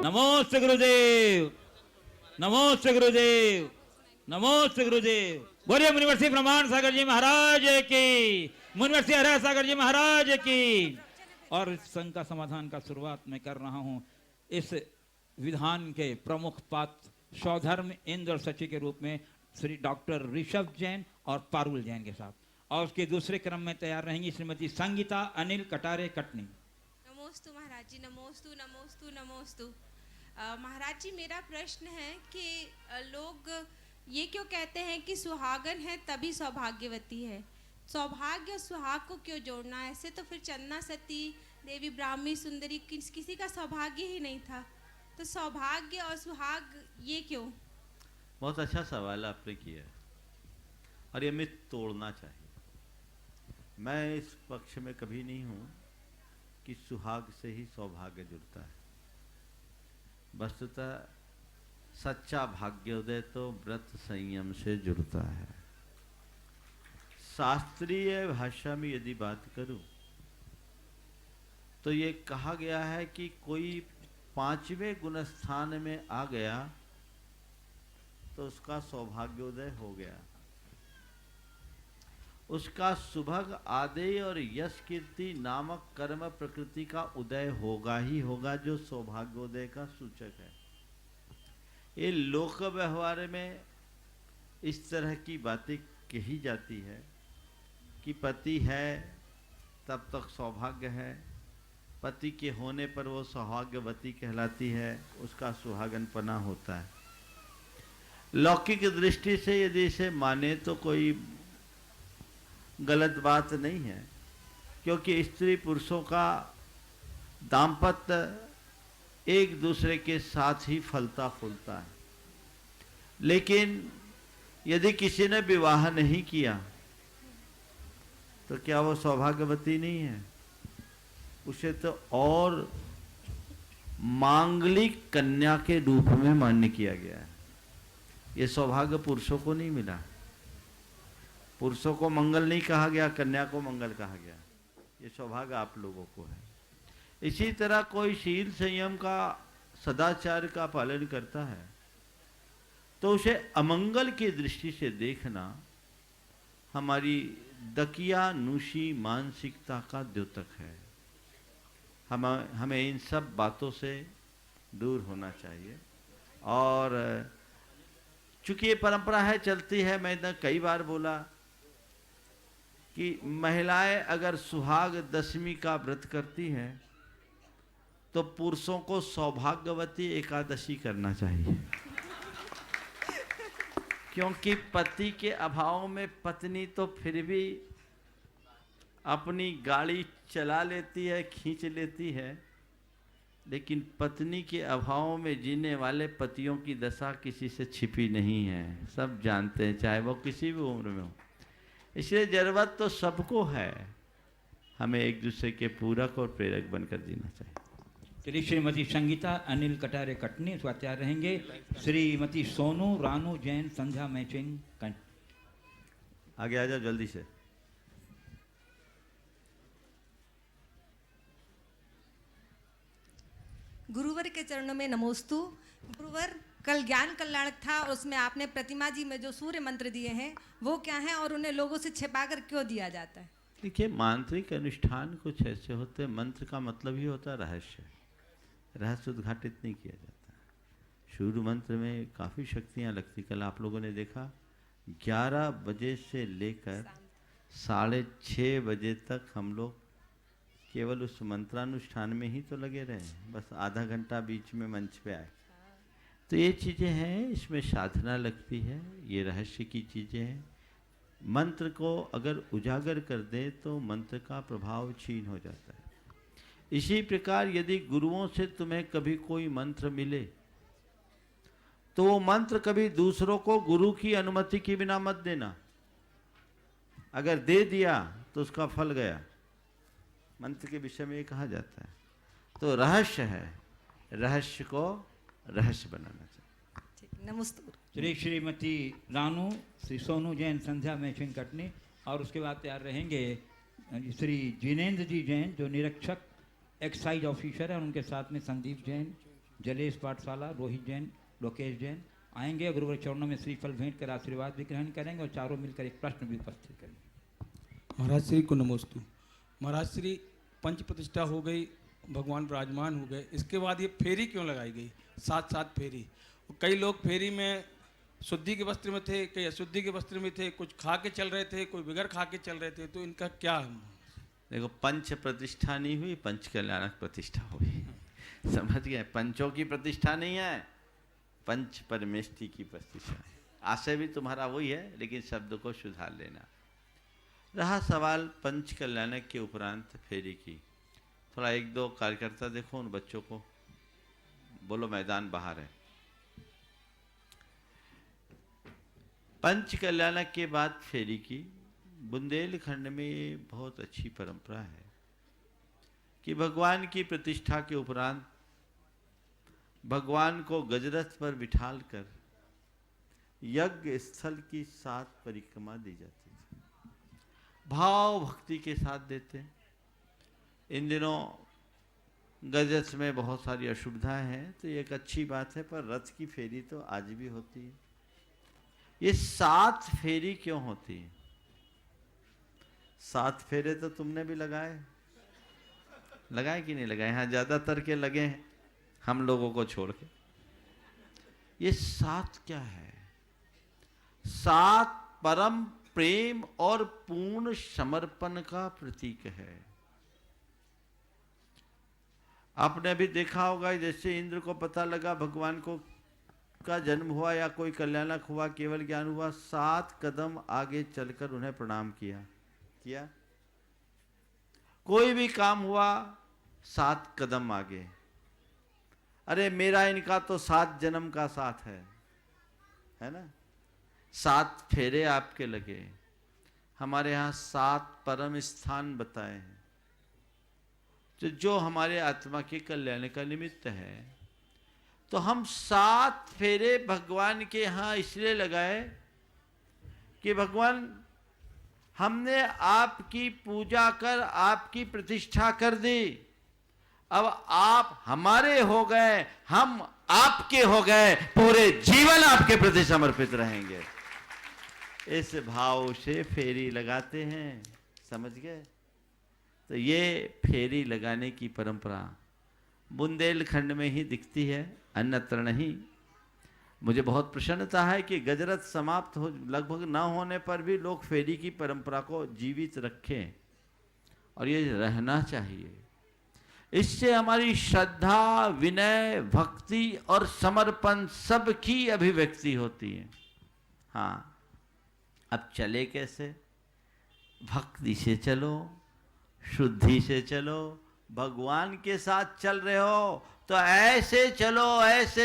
नमोस्तु गुरुदेव, नमोस्तु गुरुदेव, नमोस्तु गुरुदेव। बोलिए मुनिवर्षी प्रमाण सागर जी महाराज की, मुनिवर्षी हरा सागर जी महाराज की। और इस संघ का समाधान का शुरुआत मैं कर रहा हूं इस विधान के प्रमुख पात्र सौधर्म इंद्र और सचिव के रूप में श्री डॉक्टर ऋषभ जैन और पारुल जैन के साथ, और उसके दूसरे क्रम में तैयार रहेंगी श्रीमती संगीता अनिल कटारे कटनी। नमोस्तु महाराज जी, नमोस्तु नमोस्तु नमोस्तु। महाराज जी, मेरा प्रश्न है कि लोग ये क्यों कहते हैं कि सुहागन है तभी सौभाग्यवती है? सौभाग्य और सुहाग को क्यों जोड़ना? ऐसे तो फिर चंदना सती देवी ब्राह्मी सुंदरी किसी का सौभाग्य ही नहीं था, तो सौभाग्य और सुहाग ये क्यों? बहुत अच्छा सवाल आपने किया है और ये मिथ तोड़ना चाहिए। मैं इस पक्ष में कभी नहीं हूं कि सुहाग से ही सौभाग्य जुड़ता है। वस्तुतः सच्चा भाग्योदय तो व्रत संयम से जुड़ता है। शास्त्रीय भाषा में यदि बात करूं तो ये कहा गया है कि कोई 5वें गुणस्थान में आ गया तो उसका सौभाग्योदय हो गया, उसका सुभग आदेय और यश कीर्ति नामक कर्म प्रकृति का उदय होगा ही होगा, जो सौभाग्योदय का सूचक है। ये लोक व्यवहार में इस तरह की बातें कही जाती है कि पति है तब तक सौभाग्य है, पति के होने पर वो सौभाग्यवती कहलाती है, उसका सुहागनपना होता है। लौकिक दृष्टि से यदि इसे माने तो कोई गलत बात नहीं है, क्योंकि स्त्री पुरुषों का दाम्पत्य एक दूसरे के साथ ही फलता फूलता है। लेकिन यदि किसी ने विवाह नहीं किया तो क्या वो सौभाग्यवती नहीं है? उसे तो और मांगलिक कन्या के रूप में मान्य किया गया है। ये सौभाग्य पुरुषों को नहीं मिला, पुरुषों को मंगल नहीं कहा गया, कन्या को मंगल कहा गया। ये सौभाग्य आप लोगों को है। इसी तरह कोई शील संयम का सदाचार का पालन करता है तो उसे अमंगल की दृष्टि से देखना हमारी दकियानुशी मानसिकता का द्योतक है। हमें इन सब बातों से दूर होना चाहिए। और चूंकि ये परंपरा है, चलती है, मैंने कई बार बोला कि महिलाएं अगर सुहाग दशमी का व्रत करती हैं तो पुरुषों को सौभाग्यवती एकादशी करना चाहिए, क्योंकि पति के अभाव में पत्नी तो फिर भी अपनी गाड़ी चला लेती है, खींच लेती है, लेकिन पत्नी के अभाव में जीने वाले पतियों की दशा किसी से छिपी नहीं है, सब जानते हैं, चाहे वो किसी भी उम्र में हो। इसलिए जरूरत तो सबको है, हमें एक दूसरे के पूरक और प्रेरक बनकर जीना चाहिए। चलिए श्रीमती संगीता अनिल कटारे कटनी उसका तैयार रहेंगे श्रीमती सोनू रानू जैन संध्या मैचिंग। आगे आ जाओ जल्दी से। गुरुवर के चरणों में नमोस्तु। गुरुवर, कल ज्ञान कल्याण था और उसमें आपने प्रतिमा जी में जो सूर्य मंत्र दिए हैं वो क्या हैं और उन्हें लोगों से छिपाकर क्यों दिया जाता है? देखिए, मांत्रिक अनुष्ठान कुछ ऐसे होते हैं, मंत्र का मतलब ही होता है रहस्य। रहस्य उद्घाटित नहीं किया जाता। सूर्य मंत्र में काफ़ी शक्तियाँ लगती। कल आप लोगों ने देखा 11 बजे से लेकर 6:30 बजे तक हम लोग केवल उस मंत्रानुष्ठान में ही तो लगे रहे, बस आधा घंटा बीच में मंच पे आए। तो ये चीज़ें हैं, इसमें साधना लगती है, ये रहस्य की चीज़ें हैं। मंत्र को अगर उजागर कर दे तो मंत्र का प्रभाव क्षीण हो जाता है। इसी प्रकार यदि गुरुओं से तुम्हें कभी कोई मंत्र मिले तो वो मंत्र कभी दूसरों को गुरु की अनुमति के बिना मत देना। अगर दे दिया तो उसका फल गया। मंत्र के विषय में ये कहा जाता है। तो रहस्य है, रहस्य को रहस्य बनाना चाहिए। नमस्ते। श्रीमती रानू श्री सोनू जैन संध्या मैचिंग कटनी, और उसके बाद तैयार रहेंगे श्री जिनेंद्र जी जैन जो निरीक्षक एक्साइज ऑफिसर है, और उनके साथ में संदीप जैन जलेश पाठशाला, रोहित जैन, लोकेश जैन आएंगे, गुरुवर चरणों में श्रीफल भेंट कर आशीर्वाद भी ग्रहण करेंगे और चारों मिलकर एक प्रश्न भी उपस्थित करेंगे। महाराज श्री को नमोस्तु। महाराज श्री पंच प्रतिष्ठा हो गई, भगवान विराजमान हो गए, इसके बाद ये फेरी क्यों लगाई गई, साथ साथ फेरी? कई लोग फेरी में शुद्धि के वस्त्र में थे, कई अशुद्धि के वस्त्र में थे, कुछ खा के चल रहे थे, कोई बगैर खा के चल रहे थे, तो इनका क्या है? देखो, पंच प्रतिष्ठा नहीं हुई, पंच कल्याणक प्रतिष्ठा हुई। समझ गए? पंचों की प्रतिष्ठा नहीं है, पंच परमेष्टि की प्रतिष्ठा है। आशय भी तुम्हारा वही है, लेकिन शब्द को सुधार लेना। रहा सवाल पंच कल्याणक के उपरांत फेरी की, थोड़ा एक दो कार्यकर्ता देखो, उन बच्चों को बोलो मैदान बाहर है। पंच कल्याणक के बाद फेरी की। बुंदेलखंड में बहुत अच्छी परंपरा है कि भगवान की प्रतिष्ठा के उपरांत भगवान को गजरथ पर बिठाल कर यज्ञ स्थल की 7 परिक्रमा दी जाती थी। भाव भक्ति के साथ देते हैं। इन दिनों गजरथ में बहुत सारी अशुभताएं हैं, तो ये एक अच्छी बात है, पर रथ की फेरी तो आज भी होती है। ये 7 फेरी क्यों होती है? 7 फेरे तो तुमने भी लगाए कि नहीं लगाए? हाँ, ज्यादातर के लगे हैं, हम लोगों को छोड़ के। ये 7 क्या है? 7 परम प्रेम और पूर्ण समर्पण का प्रतीक है। आपने भी देखा होगा, जैसे इंद्र को पता लगा भगवान को का जन्म हुआ या कोई कल्याणक हुआ, केवल ज्ञान हुआ, 7 कदम आगे चलकर उन्हें प्रणाम किया। कोई भी काम हुआ 7 कदम आगे। अरे मेरा इनका तो 7 जन्म का साथ है ना? 7 फेरे आपके लगे। हमारे यहाँ 7 परम स्थान बताए हैं, तो जो हमारे आत्मा के कल्याण का निमित्त है। तो हम 7 फेरे भगवान के यहाँ इसलिए लगाए कि भगवान, हमने आपकी पूजा कर आपकी प्रतिष्ठा कर दी, अब आप हमारे हो गए, हम आपके हो गए, पूरे जीवन आपके प्रति समर्पित रहेंगे। इस भाव से फेरी लगाते हैं। समझ गए? तो ये फेरी लगाने की परंपरा बुंदेलखंड में ही दिखती है, अन्यत्र नहीं। मुझे बहुत प्रसन्नता है कि गजरथ समाप्त हो लगभग न होने पर भी लोग फेरी की परंपरा को जीवित रखें, और ये रहना चाहिए। इससे हमारी श्रद्धा, विनय, भक्ति और समर्पण सबकी अभिव्यक्ति होती है। हाँ, अब चले कैसे? भक्ति से चलो, शुद्धि से चलो। भगवान के साथ चल रहे हो तो ऐसे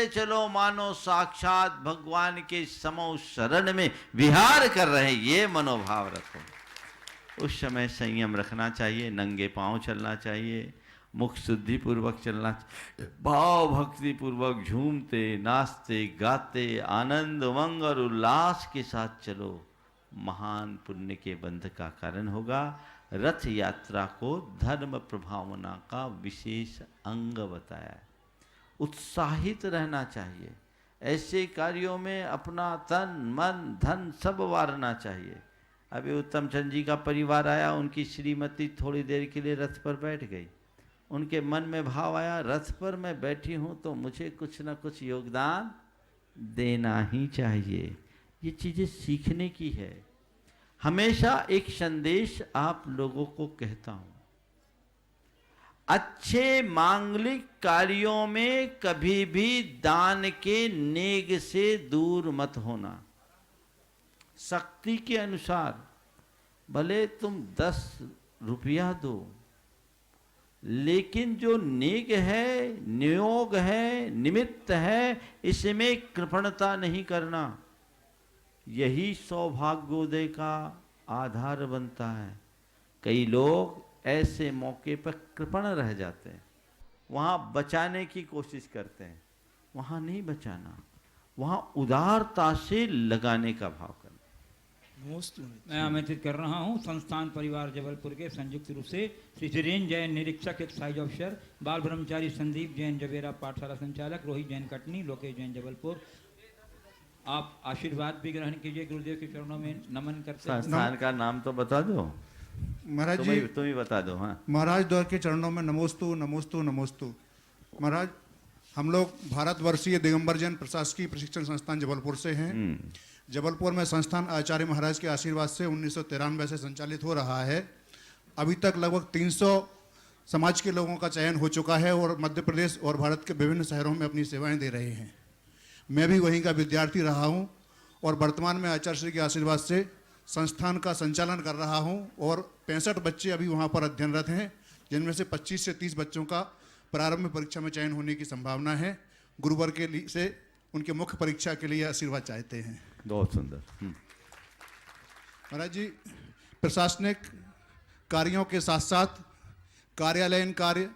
चलो मानो साक्षात भगवान के समो शरण में विहार कर रहे, ये मनोभाव रखो। उस समय संयम रखना चाहिए, नंगे पांव चलना चाहिए, मुख शुद्धि पूर्वक चलना चाहिए, भाव भक्ति पूर्वक झूमते नाचते गाते आनंद उमंग और उल्लास के साथ चलो। महान पुण्य के बंध का कारण होगा। रथ यात्रा को धर्म प्रभावना का विशेष अंग बताया है। उत्साहित रहना चाहिए, ऐसे कार्यों में अपना तन मन धन सब वारना चाहिए। अभी उत्तम चंद जी का परिवार आया, उनकी श्रीमती थोड़ी देर के लिए रथ पर बैठ गई। उनके मन में भाव आया, रथ पर मैं बैठी हूँ तो मुझे कुछ ना कुछ योगदान देना ही चाहिए। ये चीज़ें सीखने की है। हमेशा एक संदेश आप लोगों को कहता हूँ, अच्छे मांगलिक कार्यों में कभी भी दान के नेग से दूर मत होना। शक्ति के अनुसार भले तुम 10 रुपया दो, लेकिन जो नेग है, नियोग है, निमित्त है, इसमें कृपणता नहीं करना। यही सौभाग्योदय का आधार बनता है। कई लोग ऐसे मौके पर कृपण रह जाते हैं, वहाँ बचाने की कोशिश करते हैं। वहाँ नहीं बचाना, वहाँ उदारता से लगाने का भाव करना। नमोस्तु मैं आमंत्रित कर रहा हूं संस्थान परिवार जबलपुर के संयुक्त रूप से श्री धीरेन्द्र जैन निरीक्षक एक्साइज ऑफिसर, बाल ब्रह्मचारी संदीप जैन जबेरा पाठशाला संचालक, रोहित जैन कटनी, लोकेश जैन जबलपुर। आप आशीर्वाद भी ग्रहण कीजिए। गुरुदेव के चरणों में नमन करते हैं। संस्थान का नाम तो बता दो महाराज जी, तुम ही बता दो। हाँ, महाराज द्वार के चरणों में नमोस्तु नमोस्तु नमोस्तु। महाराज, हम लोग भारतवर्षीय दिगंबर जैन प्रशासकीय प्रशिक्षण संस्थान जबलपुर से हैं। जबलपुर में संस्थान आचार्य महाराज के आशीर्वाद से 1993 से संचालित हो रहा है। अभी तक लगभग 300 समाज के लोगों का चयन हो चुका है और मध्य प्रदेश और भारत के विभिन्न शहरों में अपनी सेवाएं दे रहे हैं। मैं भी वहीं का विद्यार्थी रहा हूं और वर्तमान में आचार्य श्री के आशीर्वाद से संस्थान का संचालन कर रहा हूं और 65 बच्चे अभी वहां पर अध्ययनरत हैं, जिनमें से 25 से 30 बच्चों का प्रारंभिक परीक्षा में चयन होने की संभावना है। गुरुवर के लिए से उनके मुख्य परीक्षा के लिए आशीर्वाद चाहते हैं। बहुत सुंदर। महाराज जी, प्रशासनिक कार्यों के साथ साथ कार्यालयीन कार्य,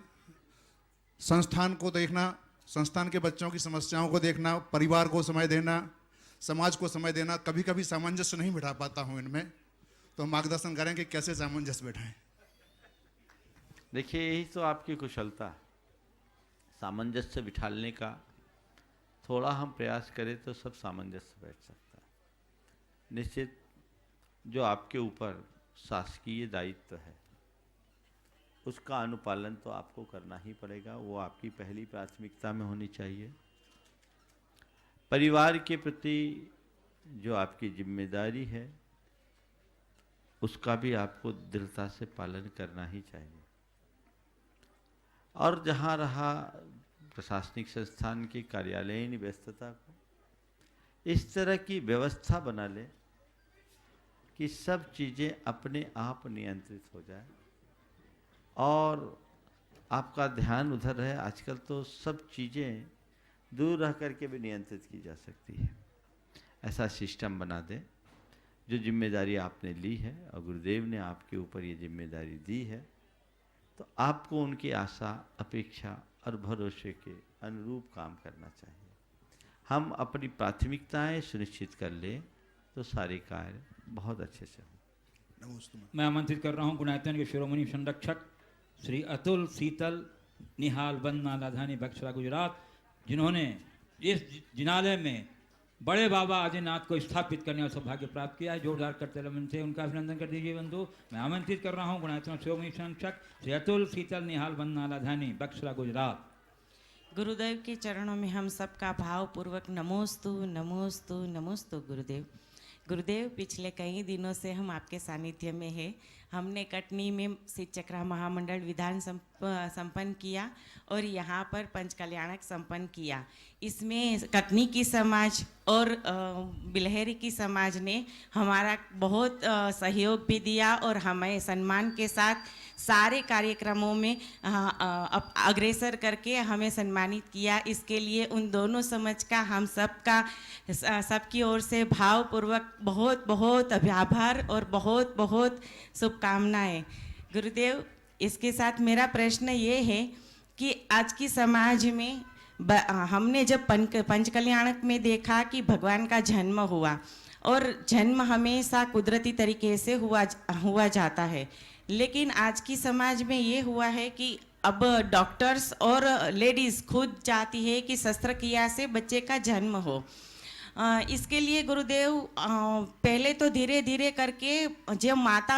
संस्थान को देखना, संस्थान के बच्चों की समस्याओं को देखना, परिवार को समय देना, समाज को समय देना, कभी कभी सामंजस्य नहीं बिठा पाता हूँ इनमें, तो मार्गदर्शन करें कि कैसे सामंजस्य बिठाएं। देखिए, यही तो आपकी कुशलता, सामंजस्य बिठाने का। थोड़ा हम प्रयास करें तो सब सामंजस्य बैठ सकता है। निश्चित जो आपके ऊपर शासकीय दायित्व है उसका अनुपालन तो आपको करना ही पड़ेगा, वो आपकी पहली प्राथमिकता में होनी चाहिए। परिवार के प्रति जो आपकी जिम्मेदारी है उसका भी आपको दृढ़ता से पालन करना ही चाहिए। और जहाँ रहा प्रशासनिक संस्थान की कार्यालयीन व्यस्तता को, इस तरह की व्यवस्था बना ले कि सब चीज़ें अपने आप नियंत्रित हो जाए और आपका ध्यान उधर रहे। आजकल तो सब चीज़ें दूर रह करके भी नियंत्रित की जा सकती है। ऐसा सिस्टम बना दे। जो जिम्मेदारी आपने ली है और गुरुदेव ने आपके ऊपर ये जिम्मेदारी दी है, तो आपको उनकी आशा, अपेक्षा और भरोसे के अनुरूप काम करना चाहिए। हम अपनी प्राथमिकताएं सुनिश्चित कर लें तो सारे कार्य बहुत अच्छे से हों। मैं आमंत्रित कर रहा हूँ गुणायतन के शिरोमणि संरक्षक श्री अतुल शीतल निहाल बन्ना लाधानी बक्सरा गुजरात, जिन्होंने इस जिनालय में बड़े बाबा आदिनाथ को स्थापित करने का सौभाग्य प्राप्त किया है। जोरदार करते रमन से उनका अभिनंदन कर दीजिए बंधु। मैं आमंत्रित कर रहा हूँ गुणायतन शिरोमणि संरक्षक श्री अतुल शीतल निहाल बन्ना लाधानी बक्सरा गुजरात। गुरुदेव के चरणों में हम सबका भावपूर्वक नमोस्तु नमोस्तु नमोस्तु। गुरुदेव, गुरुदेव, पिछले कई दिनों से हम आपके सानिध्य में हैं। हमने कटनी में शिव चक्रा महामंडल विधान संपन्न किया और यहाँ पर पंच कल्याणक संपन्न किया। इसमें कटनी की समाज और बिलहरी की समाज ने हमारा बहुत सहयोग भी दिया और हमें सम्मान के साथ सारे कार्यक्रमों में अग्रसर करके हमें सम्मानित किया। इसके लिए उन दोनों समाज का हम सबकी ओर से भावपूर्वक बहुत बहुत आभार और बहुत बहुत शुभकामनाएं। गुरुदेव, इसके साथ मेरा प्रश्न ये है कि आज की समाज में हमने जब पंच कल्याणक में देखा कि भगवान का जन्म हुआ और जन्म हमेशा कुदरती तरीके से हुआ जाता है, लेकिन आज की समाज में ये हुआ है कि अब डॉक्टर्स और लेडीज़ खुद चाहती है कि शस्त्रक्रिया से बच्चे का जन्म हो। इसके लिए गुरुदेव पहले तो धीरे धीरे करके जब माता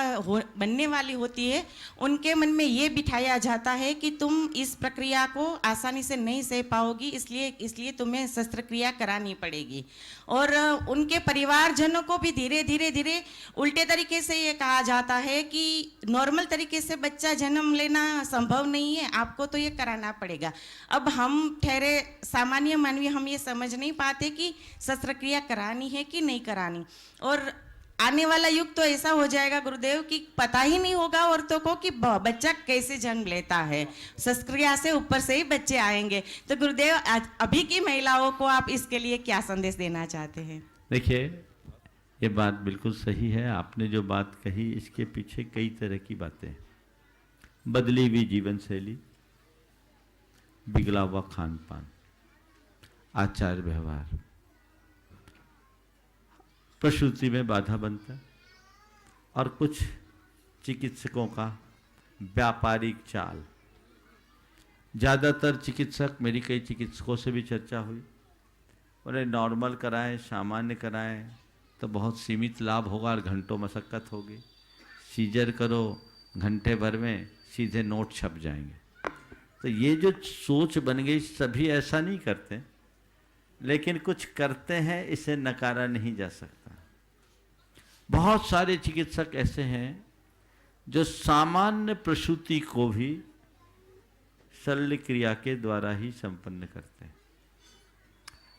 बनने वाली होती है उनके मन में ये बिठाया जाता है कि तुम इस प्रक्रिया को आसानी से नहीं सह पाओगी, इसलिए तुम्हें शस्त्रक्रिया करानी पड़ेगी। और उनके परिवारजनों को भी धीरे धीरे उल्टे तरीके से ये कहा जाता है कि नॉर्मल तरीके से बच्चा जन्म लेना संभव नहीं है, आपको तो ये कराना पड़ेगा। अब हम ठहरे सामान्य मानवीय हम ये समझ नहीं पाते कि शस्त्रक्रिया करानी है कि नहीं करानी। और आने वाला युग तो ऐसा हो जाएगा गुरुदेव कि पता ही नहीं होगा औरतों को कि बच्चा कैसे जन्म लेता है, शस्त्रक्रिया से ऊपर से ही बच्चे आएंगे। तो गुरुदेव, अभी की महिलाओं को आप इसके लिए क्या संदेश देना चाहते हैं? देखिए, ये बात बिल्कुल सही है। आपने जो बात कही इसके पीछे कई तरह की बातें हैं। बदली हुई जीवन शैली, बिगड़ा हुआ खान पान, आचार व्यवहार, प्रसूति में बाधा बनता है, और कुछ चिकित्सकों का व्यापारिक चाल। ज़्यादातर चिकित्सक, मेरी कई चिकित्सकों से भी चर्चा हुई, उन्हें नॉर्मल कराएं, सामान्य कराएं तो बहुत सीमित लाभ होगा और घंटों मशक्क़त होगी। सीजर करो, घंटे भर में सीधे नोट छप जाएंगे। तो ये जो सोच बन गई, सभी ऐसा नहीं करते, लेकिन कुछ करते हैं, इसे नकारा नहीं जा सकता। बहुत सारे चिकित्सक ऐसे हैं जो सामान्य प्रसूति को भी शल्य क्रिया के द्वारा ही संपन्न करते हैं,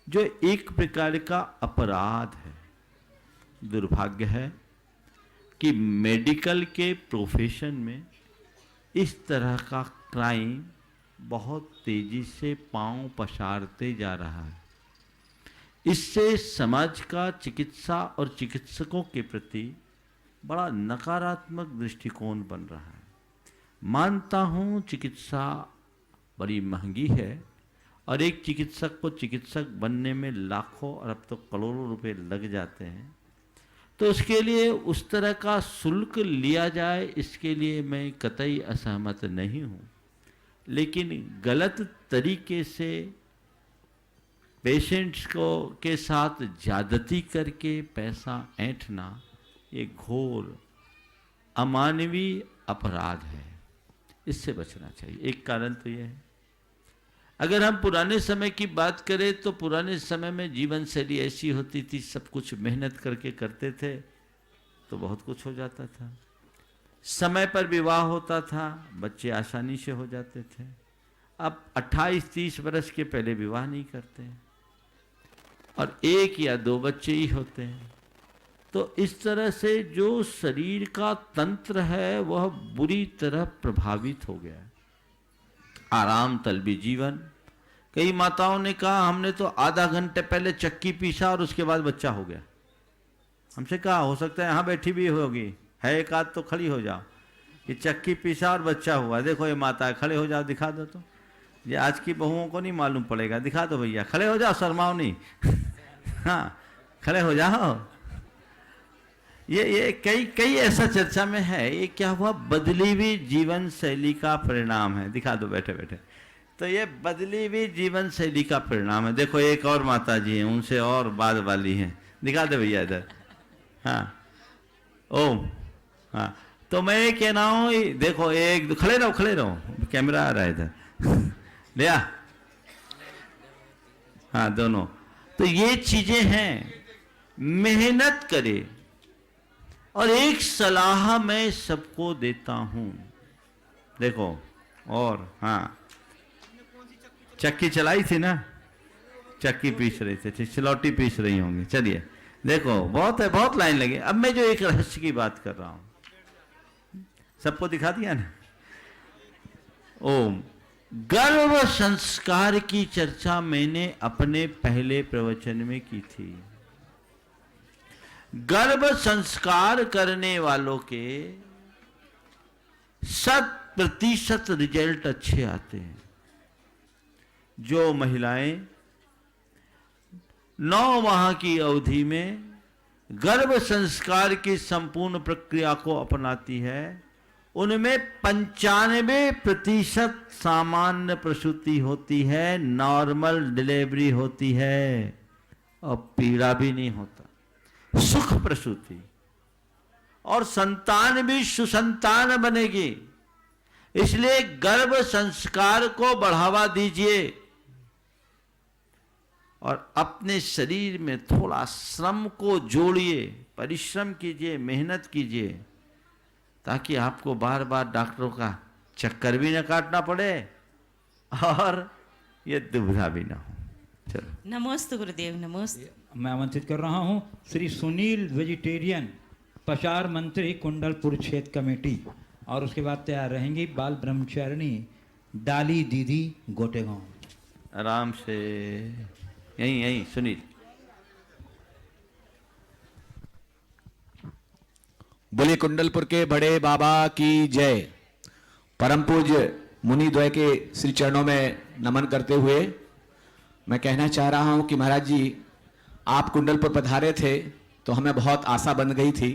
जो एक प्रकार का अपराध है। दुर्भाग्य है कि मेडिकल के प्रोफेशन में इस तरह का क्राइम बहुत तेजी से पांव पसारते जा रहा है। इससे समाज का चिकित्सा और चिकित्सकों के प्रति बड़ा नकारात्मक दृष्टिकोण बन रहा है। मानता हूँ चिकित्सा बड़ी महंगी है और एक चिकित्सक को चिकित्सक बनने में लाखों और अब तो करोड़ों रुपए लग जाते हैं, तो उसके लिए उस तरह का शुल्क लिया जाए, इसके लिए मैं कतई असहमत नहीं हूँ। लेकिन गलत तरीके से पेशेंट्स को के साथ ज्यादती करके पैसा ऐंठना ये घोर अमानवीय अपराध है, इससे बचना चाहिए। एक कारण तो यह है, अगर हम पुराने समय की बात करें तो पुराने समय में जीवन शैली ऐसी होती थी, सब कुछ मेहनत करके करते थे तो बहुत कुछ हो जाता था। समय पर विवाह होता था, बच्चे आसानी से हो जाते थे। अब 28-30 वर्ष के पहले विवाह नहीं करते और 1 या 2 बच्चे ही होते हैं। तो इस तरह से जो शरीर का तंत्र है वह बुरी तरह प्रभावित हो गया है। आराम तलबी जीवन। कई माताओं ने कहा हमने तो आधा घंटे पहले चक्की पीसा और उसके बाद बच्चा हो गया। हमसे कहा हो सकता है यहाँ बैठी भी होगी, है एक आध तो खड़ी हो जाओ, ये चक्की पीसा और बच्चा हुआ, देखो ये माता है, खड़े हो जाओ, दिखा दो। तो ये आज की बहुओं को नहीं मालूम पड़ेगा, दिखा दो भैया, खड़े हो जाओ, शर्माओ नहीं। हाँ खड़े हो जाओ। ये कई ऐसा चर्चा में है, ये क्या हुआ, बदली हुई जीवन शैली का परिणाम है। दिखा दो बैठे बैठे। तो ये बदली हुई जीवन शैली का परिणाम है। देखो एक और माता जी हैं, उनसे और बाद वाली हैं, दिखा दो भैया इधर। हाँ ओम। हाँ तो मैं ये कह रहा हूँ, देखो एक खड़े रहो, कैमरा आ रहा है इधर। लिया। हाँ दोनों। तो ये चीजें हैं, मेहनत करे। और एक सलाह मैं सबको देता हूं, देखो। और हाँ चक्की चलाई थी ना, चक्की पीस रही थी, सिलौटी पीस रही होंगी। चलिए देखो, बहुत है, बहुत लाइन लगे। अब मैं जो एक रहस्य की बात कर रहा हूं, सबको दिखा दिया ना। ओम। गर्भ संस्कार की चर्चा मैंने अपने पहले प्रवचन में की थी। गर्भ संस्कार करने वालों के 100% रिजल्ट अच्छे आते हैं। जो महिलाएं 9 माह की अवधि में गर्भ संस्कार की संपूर्ण प्रक्रिया को अपनाती है, उनमें 95% सामान्य प्रसूति होती है, नॉर्मल डिलीवरी होती है और पीड़ा भी नहीं होता, सुख प्रसूति, और संतान भी सुसंतान बनेगी। इसलिए गर्भ संस्कार को बढ़ावा दीजिए और अपने शरीर में थोड़ा श्रम को जोड़िए, परिश्रम कीजिए, मेहनत कीजिए, ताकि आपको बार बार डॉक्टरों का चक्कर भी न काटना पड़े और ये दुविधा भी ना हो। चलो नमोस्तु गुरुदेव, नमोस्तु। मैं आमंत्रित कर रहा हूं श्री सुनील वेजिटेरियन, प्रचार मंत्री कुंडलपुर क्षेत्र कमेटी, और उसके बाद तैयार रहेंगी बाल ब्रह्मचारिणी डाली दीदी गोटेगांव। आराम से, यहीं सुनील। बोलिए कुंडलपुर के बड़े बाबा की जय। परम पूज्य मुनि द्वय के श्री चरणों में नमन करते हुए मैं कहना चाह रहा हूं कि महाराज जी, आप कुंडलपुर पधारे थे तो हमें बहुत आशा बन गई थी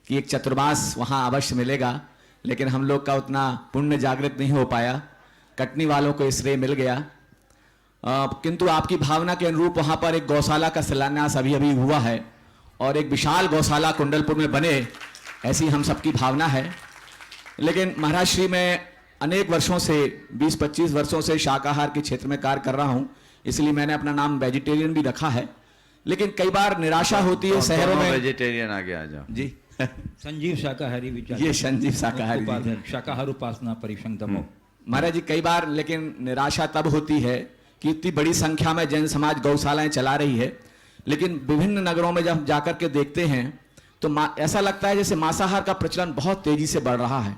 कि एक चतुर्मास वहाँ अवश्य मिलेगा, लेकिन हम लोग का उतना पुण्य जागृत नहीं हो पाया। कटनी वालों को श्रेय मिल गया, किंतु आपकी भावना के अनुरूप वहाँ पर एक गौशाला का शिलान्यास अभी अभी हुआ है और एक विशाल गौशाला कुंडलपुर में बने, ऐसी हम सबकी भावना है। लेकिन महाराज श्री, मैं अनेक वर्षों से 20-25 वर्षों से शाकाहार के क्षेत्र में कार्य कर रहा हूँ, इसलिए मैंने अपना नाम वेजिटेरियन भी रखा है। लेकिन कई बार निराशा होती है शहरों में। वेजिटेरियन आगे आ जाओ जी। संजीव शाकाहारी विचार, ये संजीव शाकाहारी जी। उपाध्यक्ष, शाकाहार उपासना परिसंघ दमोह। महाराज जी, कई बार लेकिन निराशा तब होती है कि इतनी बड़ी संख्या में जैन समाज गौशालाएं चला रही है, लेकिन विभिन्न नगरों में जब जाकर के देखते हैं तो ऐसा लगता है जैसे मांसाहार का प्रचलन बहुत तेजी से बढ़ रहा है।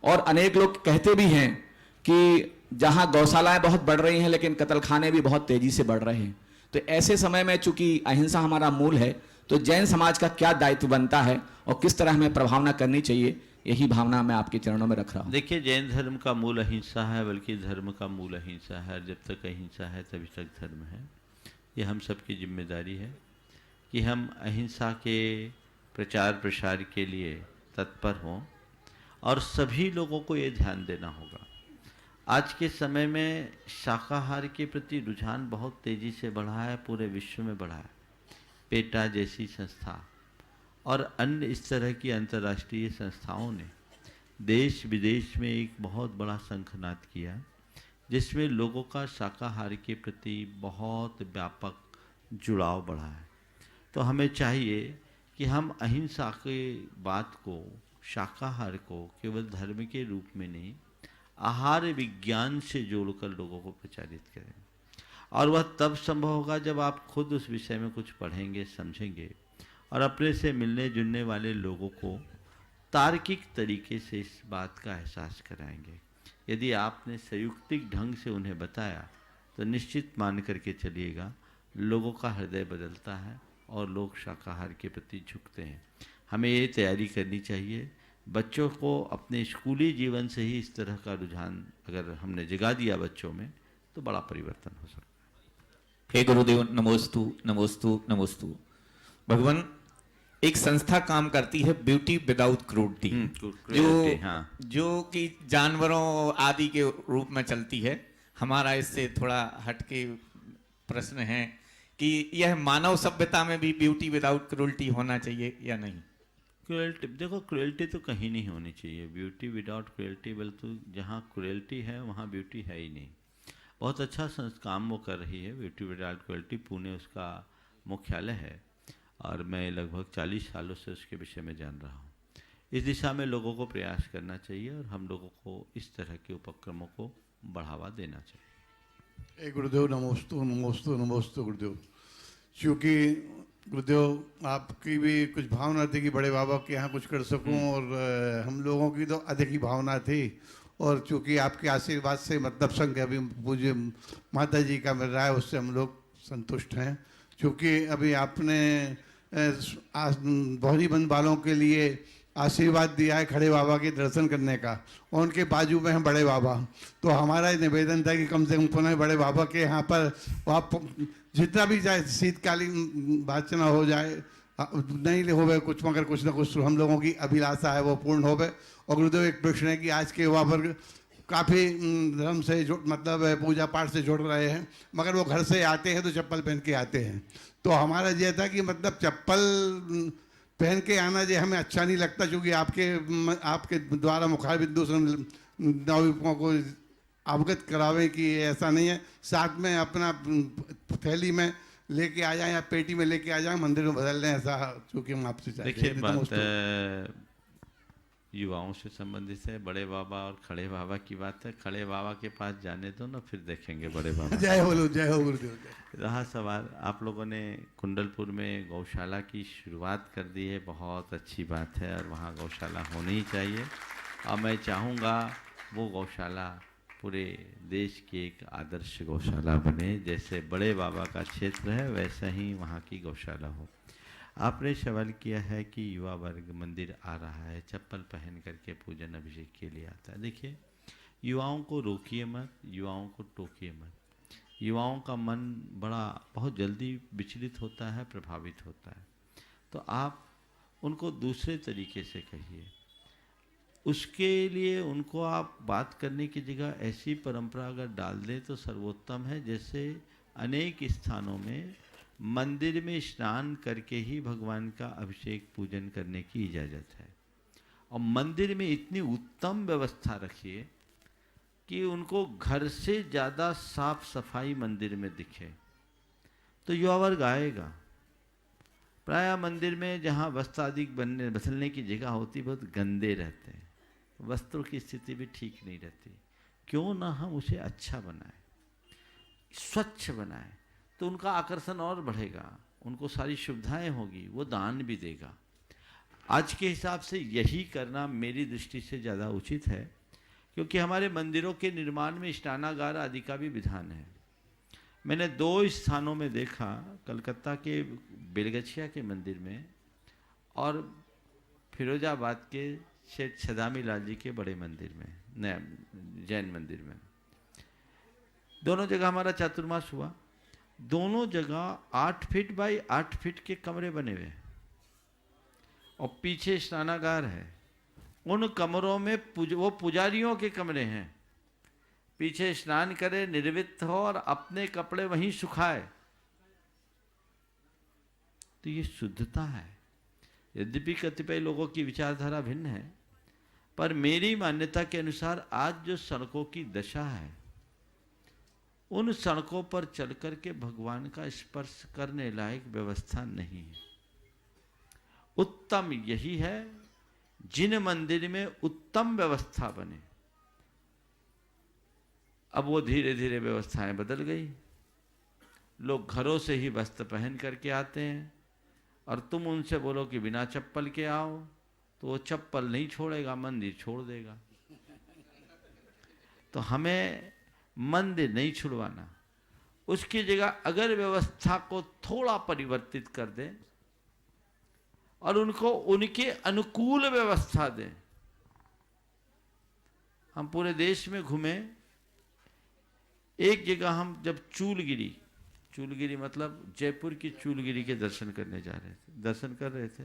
और अनेक लोग कहते भी हैं कि जहां गौशालाएं बहुत बढ़ रही हैं, लेकिन कत्लखाने भी बहुत तेजी से बढ़ रहे हैं। तो ऐसे समय में चूंकि अहिंसा हमारा मूल है, तो जैन समाज का क्या दायित्व बनता है और किस तरह हमें प्रभावना करनी चाहिए, यही भावना मैं आपके चरणों में रख रहा हूँ। देखिए, जैन धर्म का मूल अहिंसा है, बल्कि धर्म का मूल अहिंसा है। जब तक अहिंसा है तभी तक धर्म है। ये हम सबकी जिम्मेदारी है कि हम अहिंसा के प्रचार प्रसार के लिए तत्पर हों और सभी लोगों को ये ध्यान देना होगा। आज के समय में शाकाहार के प्रति रुझान बहुत तेज़ी से बढ़ा है, पूरे विश्व में बढ़ा है। पेटा जैसी संस्था और अन्य इस तरह की अंतर्राष्ट्रीय संस्थाओं ने देश विदेश में एक बहुत बड़ा शंखनाद किया, जिसमें लोगों का शाकाहार के प्रति बहुत व्यापक जुड़ाव बढ़ा है। तो हमें चाहिए कि हम अहिंसा के बात को, शाकाहार को केवल धर्म के रूप में नहीं, आहार विज्ञान से जोड़कर लोगों को प्रचारित करें। और वह तब संभव होगा जब आप खुद उस विषय में कुछ पढ़ेंगे, समझेंगे और अपने से मिलने जुलने वाले लोगों को तार्किक तरीके से इस बात का एहसास कराएंगे। यदि आपने संयुक्तिक ढंग से उन्हें बताया तो निश्चित मान करके चलिएगा, लोगों का हृदय बदलता है और लोग शाकाहार के प्रति झुकते हैं। हमें ये तैयारी करनी चाहिए। बच्चों को अपने स्कूली जीवन से ही इस तरह का रुझान अगर हमने जगा दिया बच्चों में, तो बड़ा परिवर्तन हो सकता है। हे गुरुदेव, नमोस्तु नमोस्तु नमोस्तु। भगवान, एक संस्था काम करती है ब्यूटी विदाउट क्रूरटी, जो कि जानवरों आदि के रूप में चलती है। हमारा इससे थोड़ा हटके प्रश्न है कि यह मानव सभ्यता में भी ब्यूटी विदाउट क्रूरटी होना चाहिए या नहीं? क्रुएल्टी, देखो, क्रुएल्टी तो कहीं नहीं होनी चाहिए। ब्यूटी विदाउट क्रुएल्टी, बल्कि जहाँ क्रुएल्टी है वहाँ ब्यूटी है ही नहीं। बहुत अच्छा काम वो कर रही है ब्यूटी विदाउट क्रुएल्टी। पुणे उसका मुख्यालय है और मैं लगभग 40 सालों से उसके विषय में जान रहा हूँ। इस दिशा में लोगों को प्रयास करना चाहिए और हम लोगों को इस तरह के उपक्रमों को बढ़ावा देना चाहिए। हे गुरुदेव, नमोस्तु नमोस्तु नमोस्तु गुरुदेव। चूँकि गुरुदेव आपकी भी कुछ भावना थी कि बड़े बाबा के यहाँ कुछ कर सकूं, और हम लोगों की तो अधिक ही भावना थी। और चूँकि आपके आशीर्वाद से मतलब संघ अभी पूज्य माता जी का मिल रहा है, उससे हम लोग संतुष्ट हैं। चूँकि अभी आपने बहरीबंद वालों के लिए आशीर्वाद दिया है खड़े बाबा के दर्शन करने का, और उनके बाजू में हैं बड़े बाबा। तो हमारा निवेदन था कि कम से कम पुनः बड़े बाबा के यहाँ पर आप जितना भी चाहे शीतकालीन वाचना हो जाए, नहीं होवे कुछ, मगर कुछ ना कुछ हम लोगों की अभिलाषा है वो पूर्ण होवे। और गुरुदेव, एक प्रश्न है कि आज के युवा वर्ग काफ़ी धर्म से मतलब पूजा पाठ से जुड़ रहे हैं, मगर वो घर से आते हैं तो चप्पल पहन के आते हैं। तो हमारा ये था कि मतलब चप्पल पहन के आना जो हमें अच्छा नहीं लगता, क्योंकि आपके द्वारा मुखारबिंदु से नवयुवकों को अवगत करावे कि ऐसा नहीं है। साथ में अपना थैली में लेके आ जाएं या पेटी में लेके आ जाएं, मंदिर में बदल लें, ऐसा चूँकि हम आपसे चाहते हैं। देखिए, बात युवाओं से संबंधित है। बड़े बाबा और खड़े बाबा की बात है। खड़े बाबा के पास जाने दो ना, फिर देखेंगे बड़े बाबा। जय हो गुरुदेव। रहा सवाल, आप लोगों ने कुंडलपुर में गौशाला की शुरुआत कर दी है, बहुत अच्छी बात है और वहाँ गौशाला होनी ही चाहिए। और मैं चाहूँगा वो गौशाला पूरे देश की एक आदर्श गौशाला बने। जैसे बड़े बाबा का क्षेत्र है वैसा ही वहाँ की गौशाला हो। आपने सवाल किया है कि युवा वर्ग मंदिर आ रहा है, चप्पल पहन करके पूजन अभिषेक के लिए आता है। देखिए, युवाओं को रोकिए मत, युवाओं को टोकिए मत। युवाओं का मन बहुत जल्दी विचलित होता है, प्रभावित होता है। तो आप उनको दूसरे तरीके से कहिए। उसके लिए उनको आप बात करने की जगह ऐसी परंपरा अगर डाल दें तो सर्वोत्तम है। जैसे अनेक स्थानों में मंदिर में स्नान करके ही भगवान का अभिषेक पूजन करने की इजाज़त है, और मंदिर में इतनी उत्तम व्यवस्था रखिए कि उनको घर से ज़्यादा साफ सफाई मंदिर में दिखे, तो युवा वर्ग आएगा। प्रायः मंदिर में जहाँ वस्त्रादिक बनने बसलने की जगह होती बहुत गंदे रहते हैं, वस्त्रों की स्थिति भी ठीक नहीं रहती। क्यों ना हम उसे अच्छा बनाएं, स्वच्छ बनाएं, तो उनका आकर्षण और बढ़ेगा, उनको सारी सुविधाएं होगी, वो दान भी देगा। आज के हिसाब से यही करना मेरी दृष्टि से ज़्यादा उचित है, क्योंकि हमारे मंदिरों के निर्माण में स्नानागार आदि का भी विधान है। मैंने 2 स्थानों में देखा, कलकत्ता के बेलगछिया के मंदिर में और फिरोजाबाद के शेठ छदामी लाल जी के बड़े मंदिर में, नया जैन मंदिर में। दोनों जगह हमारा चातुर्मास हुआ। दोनों जगह 8 फीट बाई 8 फीट के कमरे बने हुए हैं और पीछे स्नानागार है। उन कमरों में वो पुजारियों के कमरे हैं, पीछे स्नान करे, निर्वित हो और अपने कपड़े वहीं सुखाए, तो ये शुद्धता है। यद्यपि कतिपय लोगों की विचारधारा भिन्न है, पर मेरी मान्यता के अनुसार आज जो सड़कों की दशा है, उन सड़कों पर चलकर के भगवान का स्पर्श करने लायक व्यवस्था नहीं है। उत्तम यही है जिन मंदिर में उत्तम व्यवस्था बने। अब वो धीरे धीरे व्यवस्थाएं बदल गई, लोग घरों से ही वस्त्र पहन करके आते हैं, और तुम उनसे बोलो कि बिना चप्पल के आओ, तो वो चप्पल नहीं छोड़ेगा, मंदिर छोड़ देगा। तो हमें मंदिर नहीं छुड़वाना, उसकी जगह अगर व्यवस्था को थोड़ा परिवर्तित कर दें और उनको उनके अनुकूल व्यवस्था दें। हम पूरे देश में घूमे, एक जगह हम जब चूलगिरी मतलब जयपुर की चूलगिरी के दर्शन करने जा रहे थे, दर्शन कर रहे थे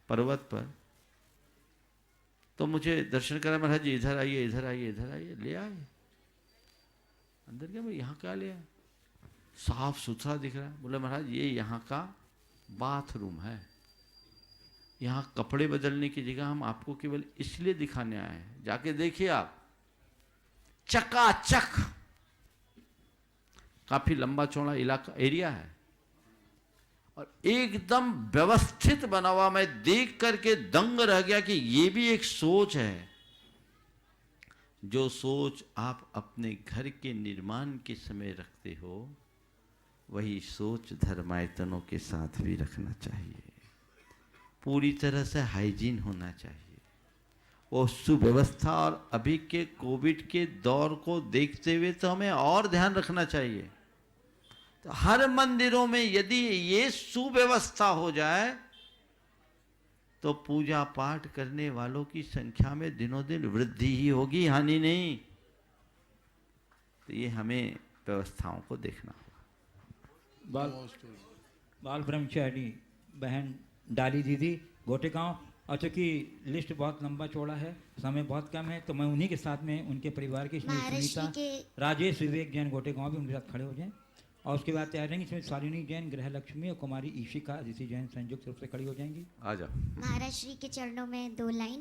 पर्वत पर, तो मुझे दर्शन करा, महाराज जी इधर आइए, इधर आइए, इधर आइए, ले आए अंदर। क्या भाई यहाँ क्या लिया, साफ सुथरा दिख रहा है। बोले महाराज ये यहाँ का बाथरूम है, यहाँ कपड़े बदलने की जगह हम आपको केवल इसलिए दिखाने आए हैं, जाके देखिए आप, चकाचक, काफी लंबा चौड़ा इलाका एरिया है और एकदम व्यवस्थित बना हुआ। मैं देख करके दंग रह गया कि ये भी एक सोच है। जो सोच आप अपने घर के निर्माण के समय रखते हो, वही सोच धर्मायतनों के साथ भी रखना चाहिए। पूरी तरह से हाइजीन होना चाहिए, वो सुव्यवस्था। और अभी के कोविड के दौर को देखते हुए तो हमें और ध्यान रखना चाहिए। तो हर मंदिरों में यदि ये सुव्यवस्था हो जाए तो पूजा पाठ करने वालों की संख्या में दिनों दिन वृद्धि ही होगी, हानि नहीं। तो ये हमें व्यवस्थाओं को देखना होगा। बाल ब्रह्मचारी बहन डाली दीदी गोटेगांव, और चूँकि लिस्ट बहुत लंबा चौड़ा है, समय बहुत कम है, तो मैं उन्हीं के साथ में उनके परिवार के सुनीता, राजेश विवेक जैन गोटेगांव भी उनके साथ खड़े हो जाएं। और उसके बाद तैयार रहेंगे इसमें शालिनी जैन, गृह लक्ष्मी और कुमारी ईशिका ऋषि जैन संयुक्त रूप से खड़ी हो जाएंगी। आ जाओ। महाराज श्री के चरणों में 2 लाइन।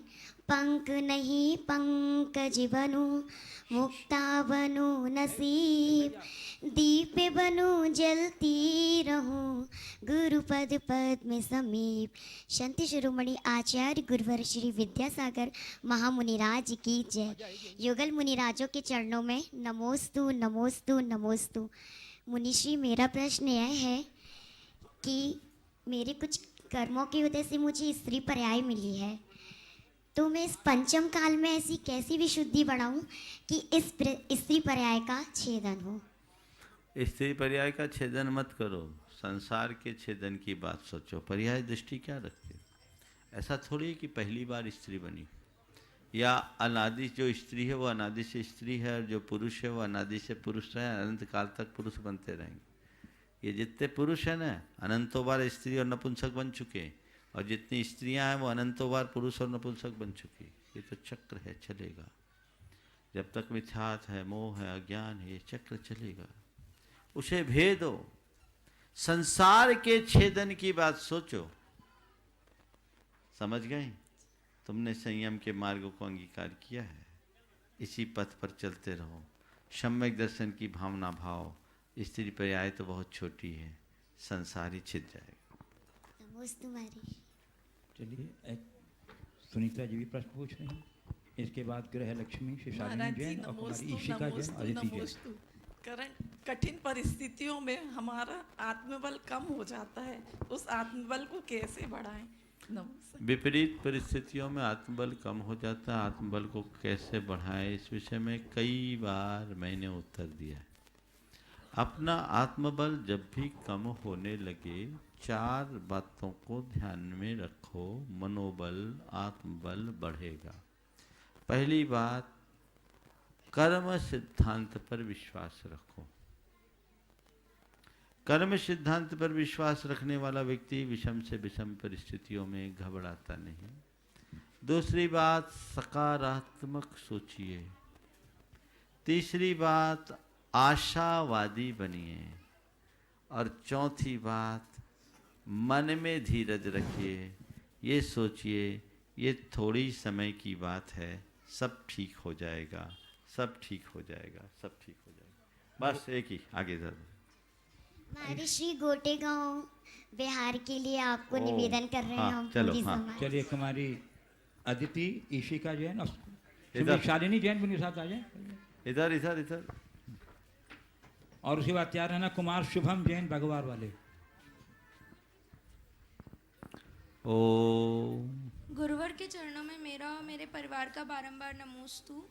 पंक नहीं पंकज बनूं, मुक्ता बनूं नसीब, दीप बनूं जलती रहूं, गुरुपद पद में समीप। संत शिरोमणि आचार्य गुरुवर श्री विद्यासागर महामुनिराज की जय। युगल मुनिराजों के चरणों में नमोस्तु नमोस्तु नमोस्तु। मुनिश्री, मेरा प्रश्न यह है कि मेरे कुछ कर्मों की वजह से मुझे स्त्री पर्याय मिली है, तो मैं इस पंचम काल में ऐसी कैसी विशुद्धि बढ़ाऊं कि इस स्त्री पर्याय का छेदन हो। स्त्री पर्याय का छेदन मत करो, संसार के छेदन की बात सोचो। पर्याय दृष्टि क्या रखते हो? ऐसा थोड़ी है कि पहली बार स्त्री बनी, या अनादि जो स्त्री है वो अनादि से स्त्री है, और जो पुरुष है वो अनादि से पुरुष है, अनंत काल तक पुरुष बनते रहेंगे। ये जितने पुरुष हैं ना, अनंतों बार स्त्री और नपुंसक बन चुके, और जितनी स्त्रियां हैं वो अनंतों बार पुरुष और नपुंसक बन चुकी। ये तो चक्र है, चलेगा। जब तक मिथ्यात है, मोह है, अज्ञान है, ये चक्र चलेगा। उसे भेदो। संसार के छेदन की बात सोचो। समझ गए? तुमने संयम के मार्ग को अंगीकार किया है, इसी पथ पर चलते रहो। सम्यक दर्शन की भावना भाव। स्त्री पर्याय तो बहुत छोटी है, संसार ही छिद जाएगा। नमोस्तु महाराज। चलिए, एक सुनीता जी भी प्रश्न पूछ रहे हैं। इसके बाद ग्रह लक्ष्मी श्री शालिनी जैन और कुमारी ईशिका जैन, अदिति जैन। कठिन परिस्थितियों में हमारा आत्मबल कम हो जाता है, उस आत्मबल को कैसे बढ़ाएं? नमस्ते। विपरीत परिस्थितियों में आत्मबल कम हो जाता है, आत्मबल को कैसे बढ़ाएं, इस विषय में कई बार मैंने उत्तर दिया है। अपना आत्मबल जब भी कम होने लगे, 4 बातों को ध्यान में रखो, मनोबल, आत्मबल बढ़ेगा। पहली बात, कर्म सिद्धांत पर विश्वास रखो। कर्म सिद्धांत पर विश्वास रखने वाला व्यक्ति विषम से विषम परिस्थितियों में घबराता नहीं। दूसरी बात, सकारात्मक सोचिए। तीसरी बात, आशावादी बनिए। और चौथी बात, मन में धीरज रखिए। ये सोचिए ये थोड़ी समय की बात है, सब ठीक हो जाएगा, सब ठीक हो जाएगा, सब ठीक हो जाएगा। बस एक ही, आगे ज़रूर। महर्षि गोटेगांव बिहार के लिए आपको निवेदन कर रहे हैं हम चलो, पूरी हाँ। समाज। चलिए, कुमारी अदिति, ईशिका जैन और इधर। शालिनी जैन भी साथ आ जाए। इधर इधर इधर। और उसके बाद तैयार रहना कुमार शुभम जैन भगवार वाले। ओम। गुरुवर के चरणों में मेरा और मेरे परिवार का बारंबार नमोस्तु।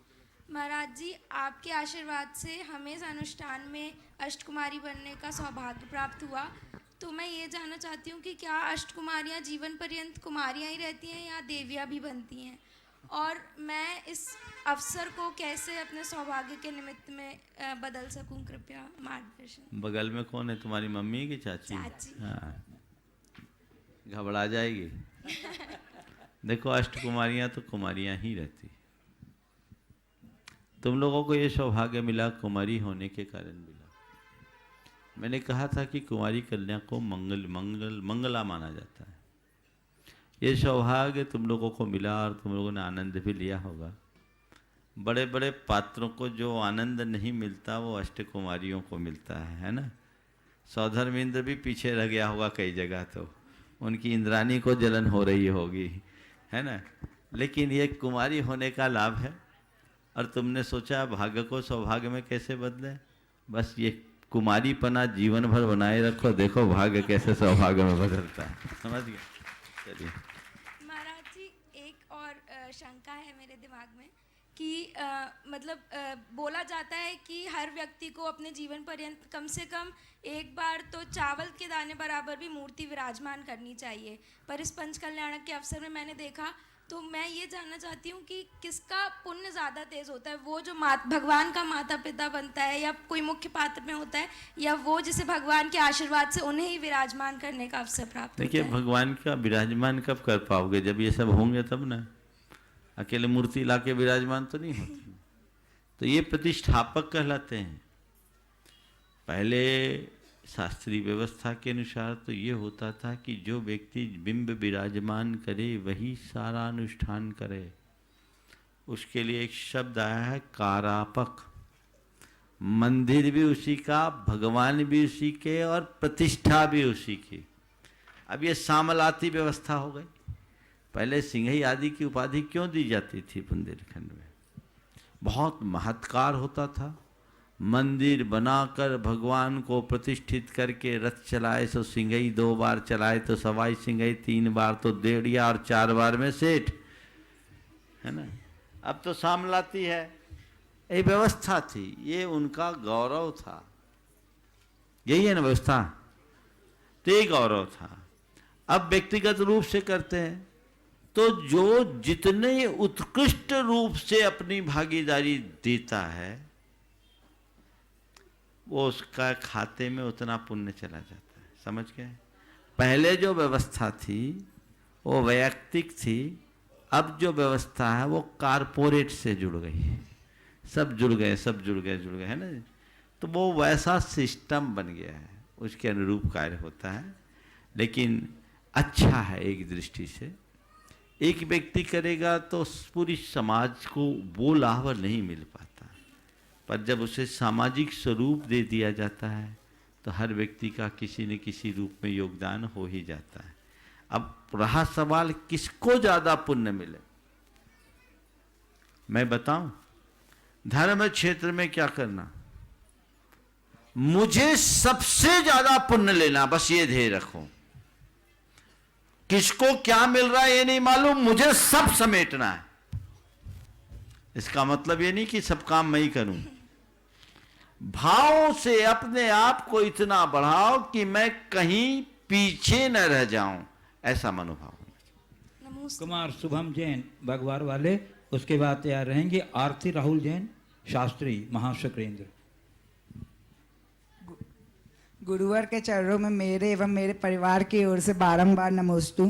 महाराज जी, आपके आशीर्वाद से हमें इस अनुष्ठान में अष्टकुमारी बनने का सौभाग्य प्राप्त हुआ। तो मैं ये जानना चाहती हूँ कि क्या अष्टकुमारियाँ जीवन पर्यंत कुमारियाँ ही रहती हैं या देवियाँ भी बनती हैं? और मैं इस अवसर को कैसे अपने सौभाग्य के निमित्त में बदल सकूं, कृपया मार्गदर्शन। बगल में कौन है, तुम्हारी मम्मी की चाची? चाची। हाँ, घबरा जाएगी। देखो, अष्टकुमारियाँ तो कुमारियाँ ही रहती। तुम लोगों को ये सौभाग्य मिला कुमारी होने के कारण मिला। मैंने कहा था कि कुमारी कन्या को मंगला माना जाता है। ये सौभाग्य तुम लोगों को मिला और तुम लोगों ने आनंद भी लिया होगा। बड़े बड़े पात्रों को जो आनंद नहीं मिलता वो अष्टकुमारियों को मिलता है ना। सौधर्मेंद्र भी पीछे रह गया होगा कई जगह, तो उनकी इंद्राणी को जलन हो रही होगी, है ना। लेकिन ये कुमारी होने का लाभ है। और तुमने सोचा भाग्य को सौभाग्य में कैसे बदले, बस ये कुमारीपना जीवन भर बनाए रखो, देखो भाग्य कैसे सौभाग्य में बदलता है। समझ गए? चलिए महाराज जी, एक और शंका है मेरे दिमाग में कि बोला जाता है कि हर व्यक्ति को अपने जीवन पर्यंत कम से कम एक बार तो चावल के दाने बराबर भी मूर्ति विराजमान करनी चाहिए। पर इस पंच कल्याणक के अवसर में मैंने देखा, तो मैं ये जानना चाहती हूँ कि किसका पुण्य ज़्यादा तेज होता है, वो जो भगवान का माता पिता बनता है या कोई मुख्य पात्र में होता है, या वो जिसे भगवान के आशीर्वाद से उन्हें ही विराजमान करने का अवसर प्राप्त होता है? देखिए, भगवान का विराजमान कब कर पाओगे, जब ये सब होंगे तब ना। अकेले मूर्ति ला के विराजमान तो नहीं होती। तो ये प्रतिष्ठापक कहलाते हैं। पहले शास्त्रीय व्यवस्था के अनुसार तो ये होता था कि जो व्यक्ति बिंब विराजमान करे वही सारा अनुष्ठान करे। उसके लिए एक शब्द आया है, कारापक। मंदिर भी उसी का, भगवान भी उसी के और प्रतिष्ठा भी उसी की। अब ये सामलाती व्यवस्था हो गई। पहले सिंघई आदि की उपाधि क्यों दी जाती थी बुंदेलखंड में? बहुत महत्कार होता था। मंदिर बनाकर भगवान को प्रतिष्ठित करके रथ चलाए तो सिंघई 2 बार चलाए तो सवाई सिंघई, 3 बार तो देड़िया और 4 बार में सेठ, है ना। अब तो सामलाती है। ये व्यवस्था थी, ये उनका गौरव था। यही है ना व्यवस्था, तो ये गौरव था। अब व्यक्तिगत रूप से करते हैं तो जो जितने उत्कृष्ट रूप से अपनी भागीदारी देता है वो उसका खाते में उतना पुण्य चला जाता है। समझ गए? पहले जो व्यवस्था थी वो वैयक्तिक थी, अब जो व्यवस्था है वो कारपोरेट से जुड़ गई है। सब जुड़ गए है ना। तो वो वैसा सिस्टम बन गया है, उसके अनुरूप कार्य होता है। लेकिन अच्छा है एक दृष्टि से, एक व्यक्ति करेगा तो पूरी समाज को वो लाभ नहीं मिल पाता, पर जब उसे सामाजिक स्वरूप दे दिया जाता है तो हर व्यक्ति का किसी न किसी रूप में योगदान हो ही जाता है। अब रहा सवाल किसको ज़्यादा पुण्य मिले। मैं बताऊं, धर्म क्षेत्र में क्या करना, मुझे सबसे ज्यादा पुण्य लेना, बस ये ध्येय रखो। किसको क्या मिल रहा है ये नहीं मालूम, मुझे सब समेटना है। इसका मतलब ये नहीं कि सब काम मैं ही करूं। भाव से अपने आप को इतना बढ़ाओ कि मैं कहीं पीछे न रह जाऊं, ऐसा मनोभाव। कुमार शुभम जैन भगवार वाले, उसके बाद तैयार रहेंगे आरती राहुल जैन शास्त्री महाशक्रेंद्र। गुरुवर के चरणों में मेरे एवं मेरे परिवार की ओर से बारंबार नमोस्तु।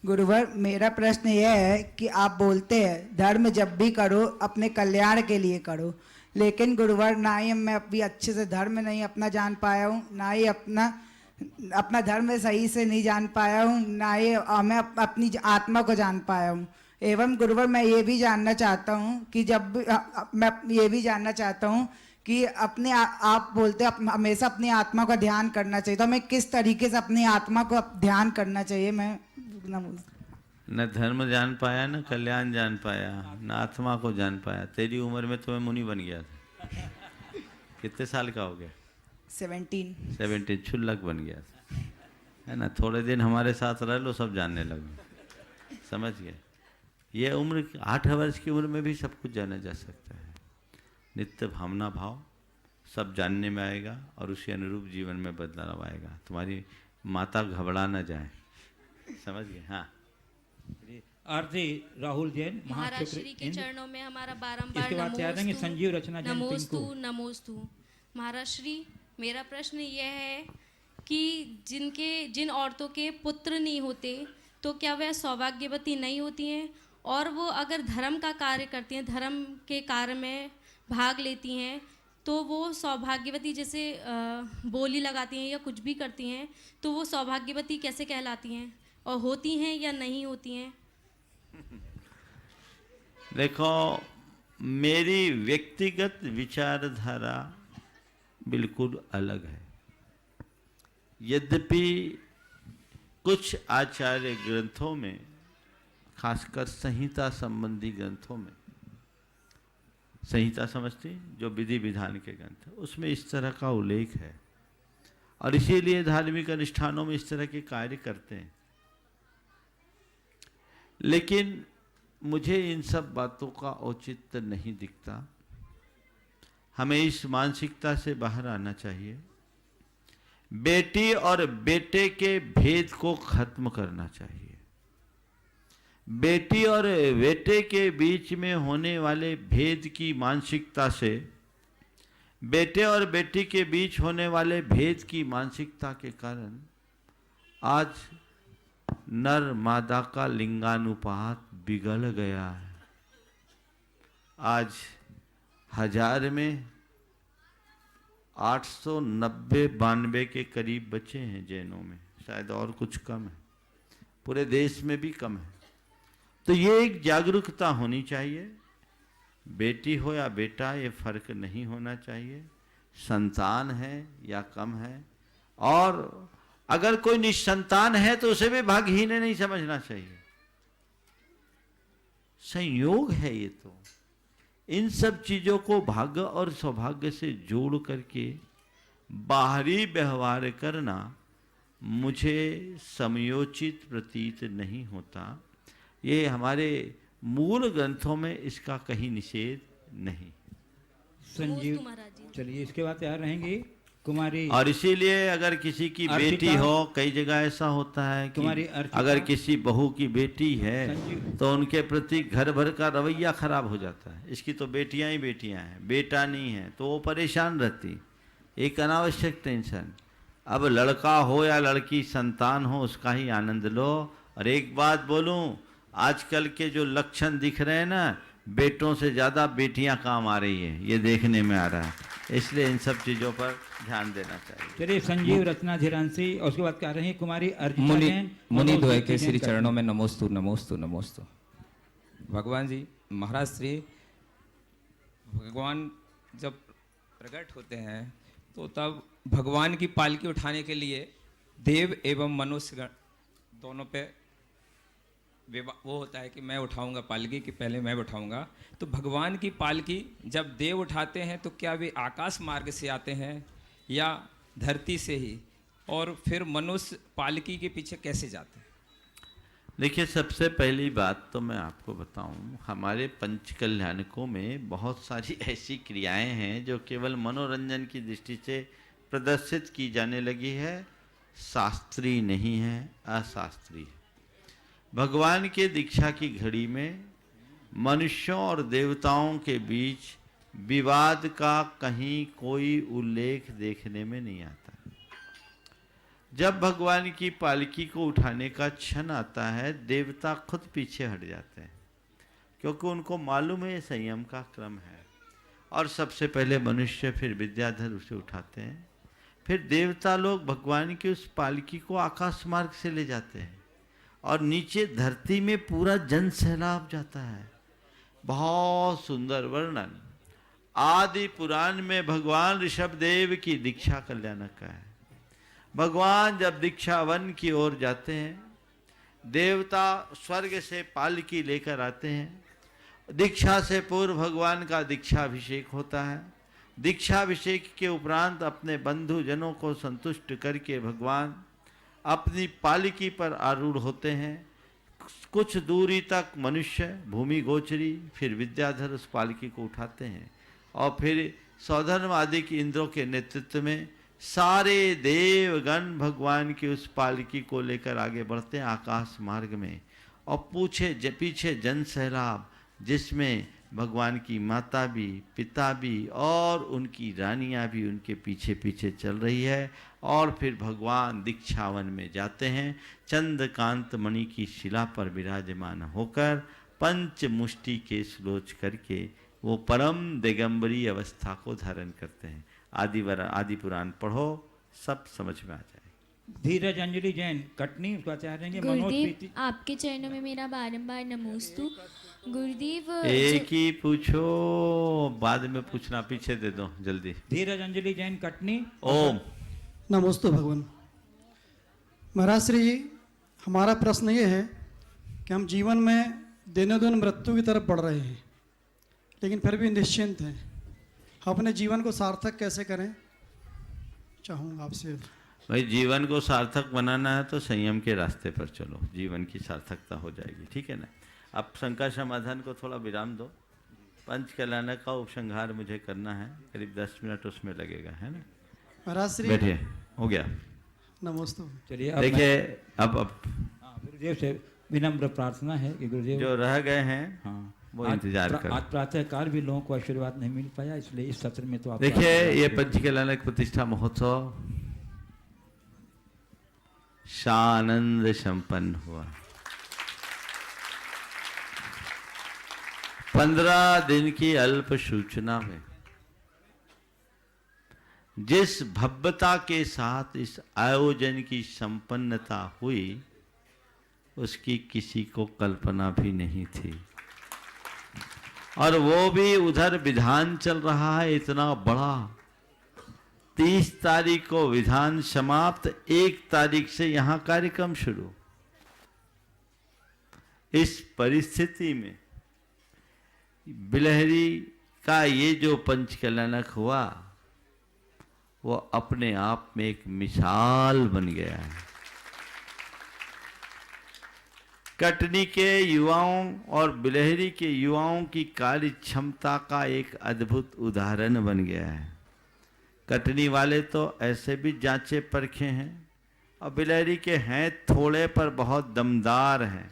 गुरुवर, मेरा प्रश्न यह है कि आप बोलते हैं धर्म जब भी करो अपने कल्याण के लिए करो, लेकिन गुरुवर ना ही मैं अभी अच्छे से धर्म नहीं अपना जान पाया हूँ, ना ही अपना धर्म सही से नहीं जान पाया हूँ, ना ही मैं अपनी आत्मा को जान पाया हूँ। एवं गुरुवर, मैं ये भी जानना चाहता हूँ कि कि अपने आप बोलते हमेशा अपनी आत्मा का ध्यान करना चाहिए, तो हमें किस तरीके से अपनी आत्मा को ध्यान करना चाहिए। मैं न धर्म जान पाया, न कल्याण जान पाया, न आत्मा को जान पाया। तेरी उम्र में तो मैं मुनि बन गया था। कितने साल का हो गया? 17 क्षुल्लक बन गया था, है ना। थोड़े दिन हमारे साथ रह लो, सब जानने लगे, समझ गए। ये उम्र 8 वर्ष की उम्र में भी सब कुछ जाना जा सकता है। नित्य भावना भाव सब जानने में आएगा और उसी अनुरूप जीवन में बदलाव आएगा। तुम्हारी माता घबरा न जाए, समझ गए। हाँ, आरती राहुल जैन महाराज श्री के चरणों में हमारा बारंबार संजीव रचना जैन नमोस्तु। महाराज श्री, मेरा प्रश्न यह है कि जिन औरतों के पुत्र नहीं होते तो क्या वह सौभाग्यवती नहीं होती हैं, और वो अगर धर्म का कार्य करती हैं, धर्म के कार्य में भाग लेती हैं, तो वो सौभाग्यवती, जैसे बोली लगाती हैं या कुछ भी करती हैं, तो वो सौभाग्यवती कैसे कहलाती हैं और होती हैं या नहीं होती हैं? देखो, मेरी व्यक्तिगत विचारधारा बिल्कुल अलग है। यद्यपि कुछ आचार्य ग्रंथों में, खासकर संहिता संबंधी ग्रंथों में, संहिता समझती जो विधि विधान के ग्रंथ, उसमें इस तरह का उल्लेख है और इसीलिए धार्मिक अनुष्ठानों में इस तरह के कार्य करते हैं। लेकिन मुझे इन सब बातों का औचित्य नहीं दिखता। हमें इस मानसिकता से बाहर आना चाहिए। बेटी और बेटे के भेद को खत्म करना चाहिए। बेटी और बेटे के बीच में होने वाले भेद की मानसिकता से, बेटे और बेटी के बीच होने वाले भेद की मानसिकता के कारण आज नर मादा का लिंगानुपात बिगड़ गया है। आज 1000 में 890-92 के करीब बच्चे हैं जैनों में, शायद और कुछ कम है, पूरे देश में भी कम है। तो ये एक जागरूकता होनी चाहिए। बेटी हो या बेटा, ये फर्क नहीं होना चाहिए। संतान है या कम है, और अगर कोई निसंतान है तो उसे भी भाग्यहीन नहीं समझना चाहिए। संयोग है ये तो। इन सब चीजों को भाग्य और सौभाग्य से जोड़ करके बाहरी व्यवहार करना मुझे समयोचित प्रतीत नहीं होता। ये हमारे मूल ग्रंथों में इसका कहीं निषेध नहीं। संजीव, चलिए इसके बाद तैयार रहेंगे कुमारी। और इसीलिए अगर किसी की बेटी हो, कई जगह ऐसा होता है कि अगर किसी बहू की बेटी है तो उनके प्रति घर भर का रवैया खराब हो जाता है। इसकी तो बेटियां ही बेटियां हैं, बेटा नहीं है, तो वो परेशान रहती। एक अनावश्यक टेंशन। अब लड़का हो या लड़की, संतान हो, उसका ही आनंद लो और एक बात बोलूं, आजकल के जो लक्षण दिख रहे हैं ना, बेटों से ज़्यादा बेटियां काम आ रही है, ये देखने में आ रहा है। इसलिए इन सब चीज़ों पर ध्यान देना चाहिए। चलिए संजीव रचना धीरांशी, और उसके बाद कह रहे हैं कुमारी अर्जुन मुनि द्वय के श्री चरणों में नमोस्तु नमोस्तु नमोस्तु। भगवान जी, महाराज श्री भगवान जब प्रकट होते हैं तो तब भगवान की पालकी उठाने के लिए देव एवं मनुष्य दोनों पे वो होता है कि मैं उठाऊंगा पालकी कि पहले मैं उठाऊंगा। तो भगवान की पालकी जब देव उठाते हैं तो क्या वे आकाश मार्ग से आते हैं या धरती से ही, और फिर मनुष्य पालकी के पीछे कैसे जाते हैं? देखिए, सबसे पहली बात तो मैं आपको बताऊं, हमारे पंच कल्याणकों में बहुत सारी ऐसी क्रियाएं हैं जो केवल मनोरंजन की दृष्टि से प्रदर्शित की जाने लगी है, शास्त्रीय नहीं है, अशास्त्रीय। भगवान के दीक्षा की घड़ी में मनुष्यों और देवताओं के बीच विवाद का कहीं कोई उल्लेख देखने में नहीं आता। जब भगवान की पालकी को उठाने का क्षण आता है, देवता खुद पीछे हट जाते हैं, क्योंकि उनको मालूम है ये संयम का क्रम है। और सबसे पहले मनुष्य, फिर विद्याधर उसे उठाते हैं, फिर देवता लोग भगवान की उस पालकी को आकाश मार्ग से ले जाते हैं और नीचे धरती में पूरा जन सैलाब जाता है। बहुत सुंदर वर्णन आदि पुराण में भगवान ऋषभदेव की दीक्षा कल्याणक का है। भगवान जब दीक्षा वन की ओर जाते हैं, देवता स्वर्ग से पालकी लेकर आते हैं। दीक्षा से पूर्व भगवान का दीक्षाभिषेक होता है। दीक्षाभिषेक के उपरांत अपने बंधु जनों को संतुष्ट करके भगवान अपनी पालकी पर आरूढ़ होते हैं। कुछ दूरी तक मनुष्य भूमि गोचरी, फिर विद्याधर उस पालकी को उठाते हैं और फिर सौधर्म आदि के इंद्रों के नेतृत्व में सारे देवगण भगवान की उस पालकी को लेकर आगे बढ़ते हैं आकाश मार्ग में। और पीछे जन सैलाब, जिसमें भगवान की माता भी, पिता भी और उनकी रानियां भी उनके पीछे पीछे चल रही है। और फिर भगवान दीक्षावन में जाते हैं, चंद्रकांत मणि की शिला पर विराजमान होकर पंच मुष्टि के श्लोच करके वो परम दिगंबरी अवस्था को धारण करते हैं। आदि पुराण पढ़ो, सब समझ में आ जाए। धीरज अंजलि जैन कटनी, उसका चाह रहे हैं गुरुदेव, आपके चरणों में मेरा बारंबार नमोस्तु। गुरुदेव, एक ही पूछो, बाद में पूछना, पीछे दे दो जल्दी। धीरज अंजलि जैन कटनी। ओम नमोस्तु भगवान। महाराज श्री जी, हमारा प्रश्न ये है कि हम जीवन में दिनों दिन मृत्यु की तरफ बढ़ रहे हैं, लेकिन फिर भी निश्चिंत हैं। हम अपने जीवन को सार्थक कैसे करें, चाहूँगा आपसे। भाई, जीवन को सार्थक बनाना है तो संयम के रास्ते पर चलो, जीवन की सार्थकता हो जाएगी, ठीक है ना। अब शंका समाधान को थोड़ा विराम दो। पंच कल्याणक का उपसंहार मुझे करना है, करीब 10 मिनट उसमें लगेगा, है ना। महाराज श्री, बैठिए, हो गया। नमस्ते। चलिए, देखिए, अब गुरुदेव से विनम्र प्रार्थना है कि गुरुदेव जो रह गए हैं, हाँ, वो इंतजार करें। आज प्रातः काल भी लोगों को आशीर्वाद नहीं मिल पाया, इसलिए इस सत्र में तो आप देखिए, ये पंच कल्याणक प्रतिष्ठा महोत्सव सानंद संपन्न हुआ। 15 दिन की अल्प सूचना में जिस भव्यता के साथ इस आयोजन की संपन्नता हुई, उसकी किसी को कल्पना भी नहीं थी। और वो भी उधर विधान चल रहा है इतना बड़ा। 30 तारीख को विधान समाप्त, 1 तारीख से यहां कार्यक्रम शुरू। इस परिस्थिति में बिलहरी का ये जो पंच कल्याणक हुआ, वो अपने आप में एक मिसाल बन गया है। कटनी के युवाओं और बिलहरी के युवाओं की कार्य क्षमता का एक अद्भुत उदाहरण बन गया है। कटनी वाले तो ऐसे भी जांचे परखे हैं, और बिलहरी के हैं थोड़े पर बहुत दमदार हैं।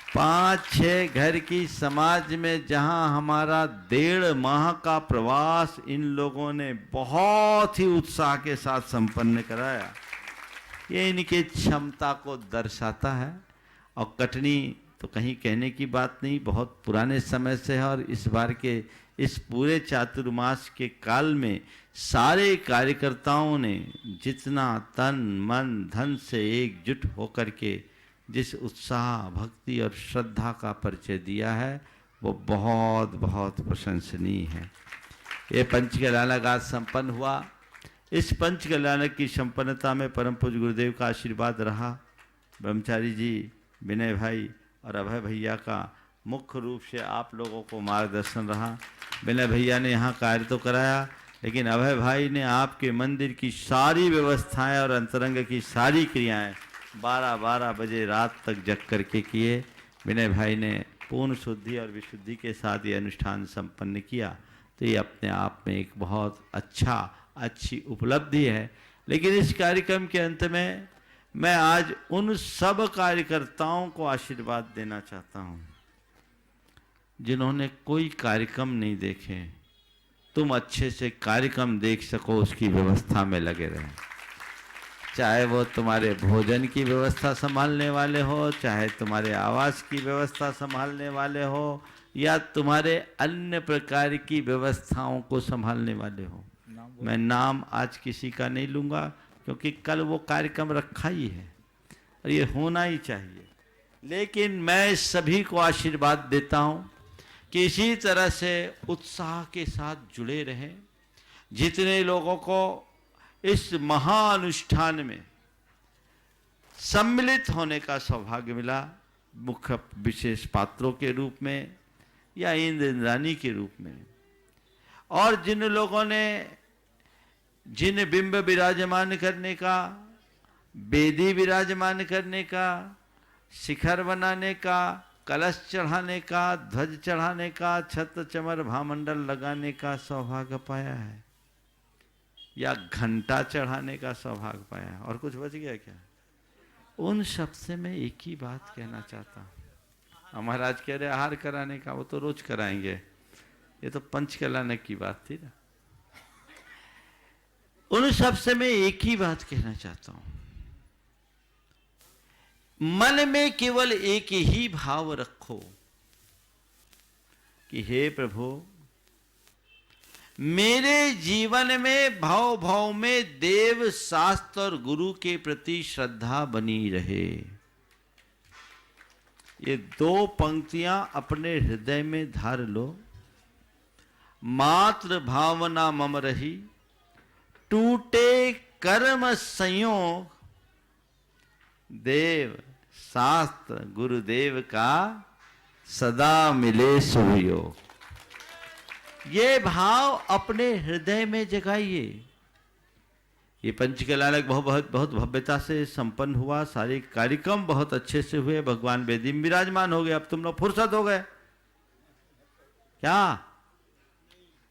5-6 घर की समाज में जहां हमारा 1.5 माह का प्रवास इन लोगों ने बहुत ही उत्साह के साथ संपन्न कराया। ये इनके क्षमता को दर्शाता है। और कटनी तो कहीं कहने की बात नहीं, बहुत पुराने समय से है। और इस बार के इस पूरे चातुर्मास के काल में सारे कार्यकर्ताओं ने जितना तन मन धन से एकजुट होकर के जिस उत्साह भक्ति और श्रद्धा का परिचय दिया है वो बहुत बहुत प्रशंसनीय है। ये पंचकल्याणक आज संपन्न हुआ। इस पंचकल्याणक की संपन्नता में परम पूज्य गुरुदेव का आशीर्वाद रहा। ब्रह्मचारी जी, विनय भाई और अभय भैया का मुख्य रूप से आप लोगों को मार्गदर्शन रहा। विनय भैया ने यहाँ कार्य तो कराया, लेकिन अभय भाई ने आपके मंदिर की सारी व्यवस्थाएं और अंतरंग की सारी क्रियाएं 12-12 बजे रात तक जग करके किए। विनय भाई ने पूर्ण शुद्धि और विशुद्धि के साथ ये अनुष्ठान संपन्न किया। तो ये अपने आप में एक बहुत अच्छी उपलब्धि है। लेकिन इस कार्यक्रम के अंत में मैं आज उन सब कार्यकर्ताओं को आशीर्वाद देना चाहता हूं जिन्होंने कोई कार्यक्रम नहीं देखे। तुम अच्छे से कार्यक्रम देख सको उसकी व्यवस्था में लगे रहें, चाहे वो तुम्हारे भोजन की व्यवस्था संभालने वाले हो, चाहे तुम्हारे आवास की व्यवस्था संभालने वाले हो, या तुम्हारे अन्य प्रकार की व्यवस्थाओं को संभालने वाले हो। मैं नाम आज किसी का नहीं लूँगा क्योंकि कल वो कार्यक्रम रखा ही है और ये होना ही चाहिए। लेकिन मैं सभी को आशीर्वाद देता हूँ कि इसी तरह से उत्साह के साथ जुड़े रहें। जितने लोगों को इस महाअनुष्ठान में सम्मिलित होने का सौभाग्य मिला, मुख्य विशेष पात्रों के रूप में या इंद्र इंद्रानी के रूप में, और जिन लोगों ने जिन बिंब विराजमान करने का, बेदी विराजमान करने का, शिखर बनाने का, कलश चढ़ाने का, ध्वज चढ़ाने का, छत चमर भामंडल लगाने का सौभाग्य पाया है, या घंटा चढ़ाने का सौभाग्य पाया है, और कुछ बच गया क्या? उन सब से मैं एक ही बात कहना चाहता हूँ। महाराज कह रहे आहार कराने का, वो तो रोज कराएंगे, ये तो पंचकल्याणक की बात थी ना। उन सब से मैं एक ही बात कहना चाहता हूं, मन में केवल एक ही भाव रखो कि हे प्रभु, मेरे जीवन में भाव भाव में देव शास्त्र और गुरु के प्रति श्रद्धा बनी रहे। ये 2 पंक्तियां अपने हृदय में धार लो। मात्र भावना मम रही, टूटे कर्म संयोग, देव शास्त्र गुरुदेव का सदा मिले सुयोग। ये भाव अपने हृदय में जगाइए। ये पंचकल्याणक बहुत भव्यता से संपन्न हुआ। सारे कार्यक्रम बहुत अच्छे से हुए। भगवान वेदी में विराजमान हो गए। अब तुम लोग फुर्सत हो गए क्या?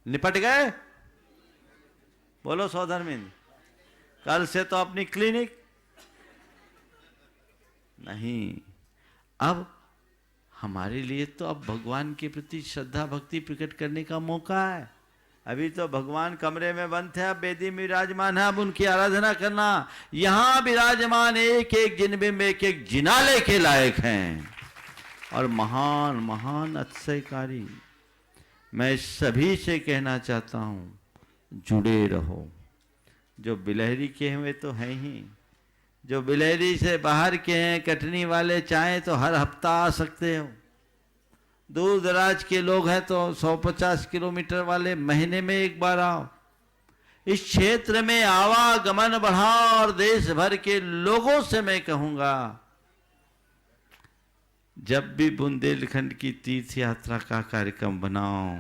निपट गए? बोलो सौधर्मिन, कल से तो अपनी क्लिनिक नहीं। अब हमारे लिए तो अब भगवान के प्रति श्रद्धा भक्ति प्रकट करने का मौका है। अभी तो भगवान कमरे में बंद थे, अब वेदी में विराजमान है। अब उनकी आराधना करना। यहाँ विराजमान एक एक जिनबिंब एक एक जिनाले के लायक हैं और महान महान अतिशयकारी। मैं सभी से कहना चाहता हूँ, जुड़े रहो। जो बिलहरी के हुए तो हैं ही, जो बिलहरी से बाहर के हैं, कटनी वाले चाहें तो हर हफ्ता आ सकते हो। दूर दराज के लोग हैं तो 150 किलोमीटर वाले महीने में एक बार आओ। इस क्षेत्र में आवागमन बढ़ाओ और देश भर के लोगों से मैं कहूंगा, जब भी बुंदेलखंड की तीर्थ यात्रा का कार्यक्रम बनाओ,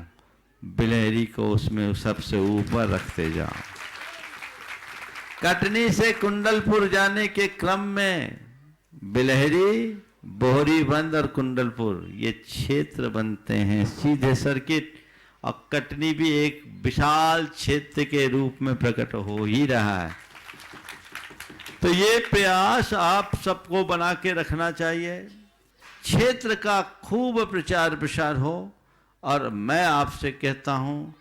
बिलहरी को उसमें सबसे ऊपर रखते जाओ। कटनी से कुंडलपुर जाने के क्रम में बिलहरी, बोहरीबंद और कुंडलपुर ये क्षेत्र बनते हैं सीधे सर्किट, और कटनी भी एक विशाल क्षेत्र के रूप में प्रकट हो ही रहा है। तो ये प्रयास आप सबको बना के रखना चाहिए। क्षेत्र का खूब प्रचार प्रसार हो। और मैं आपसे कहता हूँ,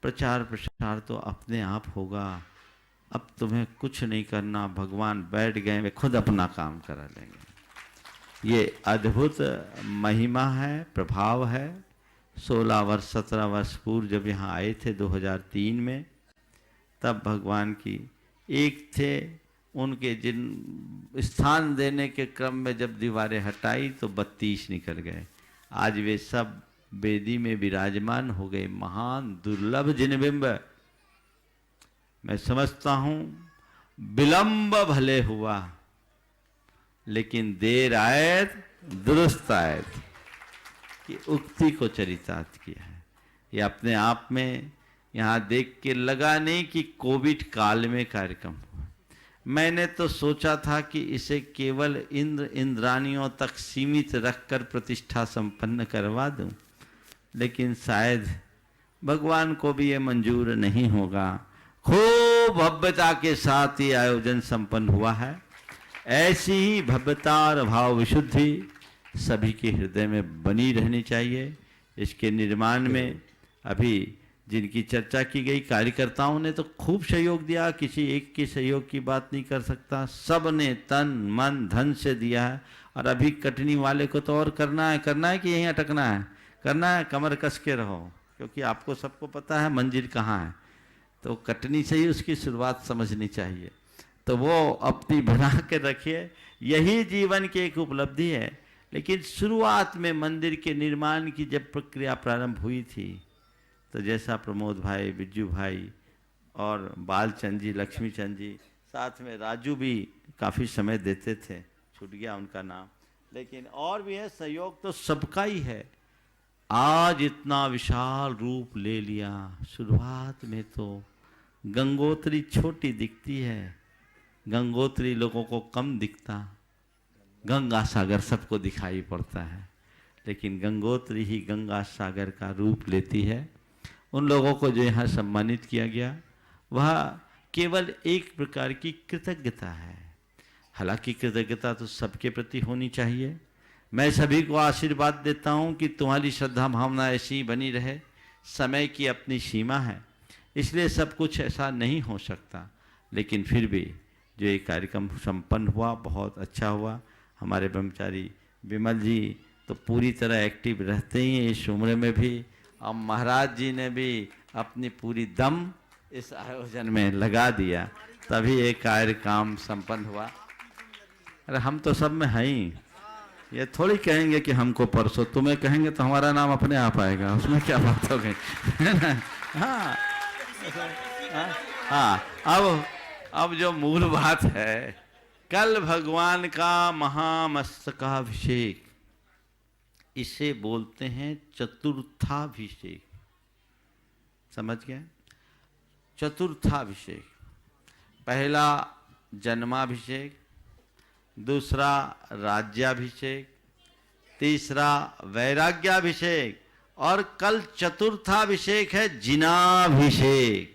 प्रचार प्रसार तो अपने आप होगा। अब तुम्हें कुछ नहीं करना, भगवान बैठ गए, वे खुद अपना काम करा लेंगे। ये अद्भुत महिमा है, प्रभाव है। 16 वर्ष 17 वर्ष पूर्व जब यहाँ आए थे 2003 में, तब भगवान की एक थे, उनके जिन स्थान देने के क्रम में जब दीवारें हटाई तो 32 निकल गए। आज वे सब वेदी में विराजमान हो गए, महान दुर्लभ जिनबिंब। मैं समझता हूँ विलंब भले हुआ, लेकिन देर आयत दुरुस्त आयत की उक्ति को चरितार्थ किया है। ये अपने आप में यहाँ देख के लगा नहीं कि कोविड काल में कार्यक्रम हुआ। मैंने तो सोचा था कि इसे केवल इंद्रानियों तक सीमित रखकर प्रतिष्ठा संपन्न करवा दूं, लेकिन शायद भगवान को भी ये मंजूर नहीं होगा। खूब भव्यता के साथ ये आयोजन संपन्न हुआ है। ऐसी ही भव्यता और भाव विशुद्धि सभी के हृदय में बनी रहनी चाहिए। इसके निर्माण में अभी जिनकी चर्चा की गई, कार्यकर्ताओं ने तो खूब सहयोग दिया, किसी एक के सहयोग की बात नहीं कर सकता, सब ने तन मन धन से दिया है। और अभी कटनी वाले को तो और करना है कि यहीं अटकना है, करना है, कमर कस के रहो, क्योंकि आपको सबको पता है मंजिल कहाँ है। तो कटनी से ही उसकी शुरुआत समझनी चाहिए। तो वो अपनी बना के रखिए, यही जीवन की एक उपलब्धि है। लेकिन शुरुआत में मंदिर के निर्माण की जब प्रक्रिया प्रारंभ हुई थी, तो जैसा प्रमोद भाई, बिज्जू भाई और बालचंद जी, लक्ष्मी चंद जी, साथ में राजू भी काफ़ी समय देते थे, छूट गया उनका नाम, लेकिन और भी है, सहयोग तो सबका ही है। आज इतना विशाल रूप ले लिया। शुरुआत में तो गंगोत्री छोटी दिखती है, गंगोत्री लोगों को कम दिखता, गंगा सागर सबको दिखाई पड़ता है, लेकिन गंगोत्री ही गंगा सागर का रूप लेती है। उन लोगों को जो यहाँ सम्मानित किया गया, वह केवल एक प्रकार की कृतज्ञता है। हालांकि कृतज्ञता तो सबके प्रति होनी चाहिए। मैं सभी को आशीर्वाद देता हूँ कि तुम्हारी श्रद्धा भावना ऐसी बनी रहे। समय की अपनी सीमा है, इसलिए सब कुछ ऐसा नहीं हो सकता, लेकिन फिर भी जो ये कार्यक्रम संपन्न हुआ बहुत अच्छा हुआ। हमारे ब्रह्मचारी विमल जी तो पूरी तरह एक्टिव रहते ही हैं इस उम्र में भी, और महाराज जी ने भी अपनी पूरी दम इस आयोजन में लगा दिया, तभी ये कार्यक्रम संपन्न हुआ। अरे हम तो सब में हैं ही, ये थोड़ी कहेंगे कि हमको परसों, तुम्हें कहेंगे तो हमारा नाम अपने आप आएगा, उसमें क्या बात हो गई, है ना? हाँ हाँ। अब जो मूल बात है, कल भगवान का महामस्तकाभिषेक, इसे बोलते हैं चतुर्थाभिषेक। समझ गए? चतुर्थाभिषेक, पहला जन्माभिषेक, दूसरा राज्याभिषेक, तीसरा वैराग्याभिषेक, और कल चतुर्थाभिषेक है जिनाभिषेक।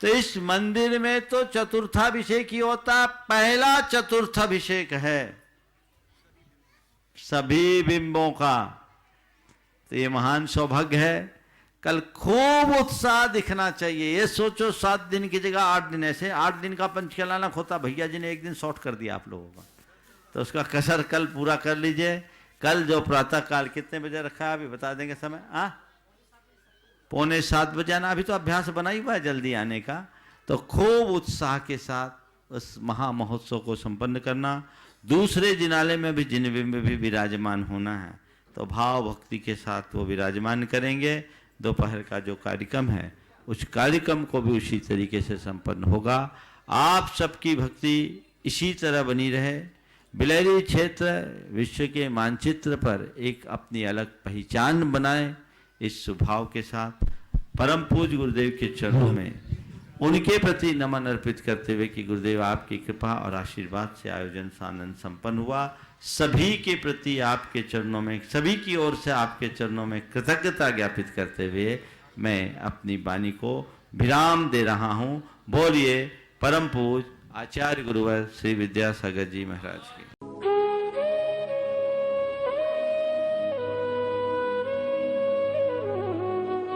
तो इस मंदिर में तो चतुर्थाभिषेक ही होता, पहला चतुर्थाभिषेक है सभी बिंबों का। तो ये महान सौभाग्य है। कल खूब उत्साह दिखना चाहिए। ये सोचो 7 दिन की जगह 8 दिन, ऐसे 8 दिन का पंचकलाना होता, भैया जी ने 1 दिन शॉर्ट कर दिया आप लोगों का, तो उसका कसर कल पूरा कर लीजिए। कल जो प्रातः काल कितने बजे रखा है अभी बता देंगे समय? 6:45 बजे आना, अभी तो अभ्यास बना ही हुआ है जल्दी आने का। तो खूब उत्साह के साथ उस महा महोत्सव को संपन्न करना। दूसरे जिनाले में भी जिनबिंब भी विराजमान होना है, तो भाव भक्ति के साथ वो विराजमान करेंगे। दोपहर का जो कार्यक्रम है उस कार्यक्रम को भी उसी तरीके से संपन्न होगा। आप सबकी भक्ति इसी तरह बनी रहे। बिलहरी क्षेत्र विश्व के मानचित्र पर एक अपनी अलग पहचान बनाए। इस स्वभाव के साथ परम पूज्य गुरुदेव के चरणों में उनके प्रति नमन अर्पित करते हुए कि गुरुदेव आपकी कृपा और आशीर्वाद से आयोजन सानंद संपन्न हुआ। सभी के प्रति आपके चरणों में, सभी की ओर से आपके चरणों में कृतज्ञता ज्ञापित करते हुए मैं अपनी वाणी को विराम दे रहा हूँ। बोलिए परम पूज्य आचार्य गुरुवर श्री विद्यासागर जी महाराज की।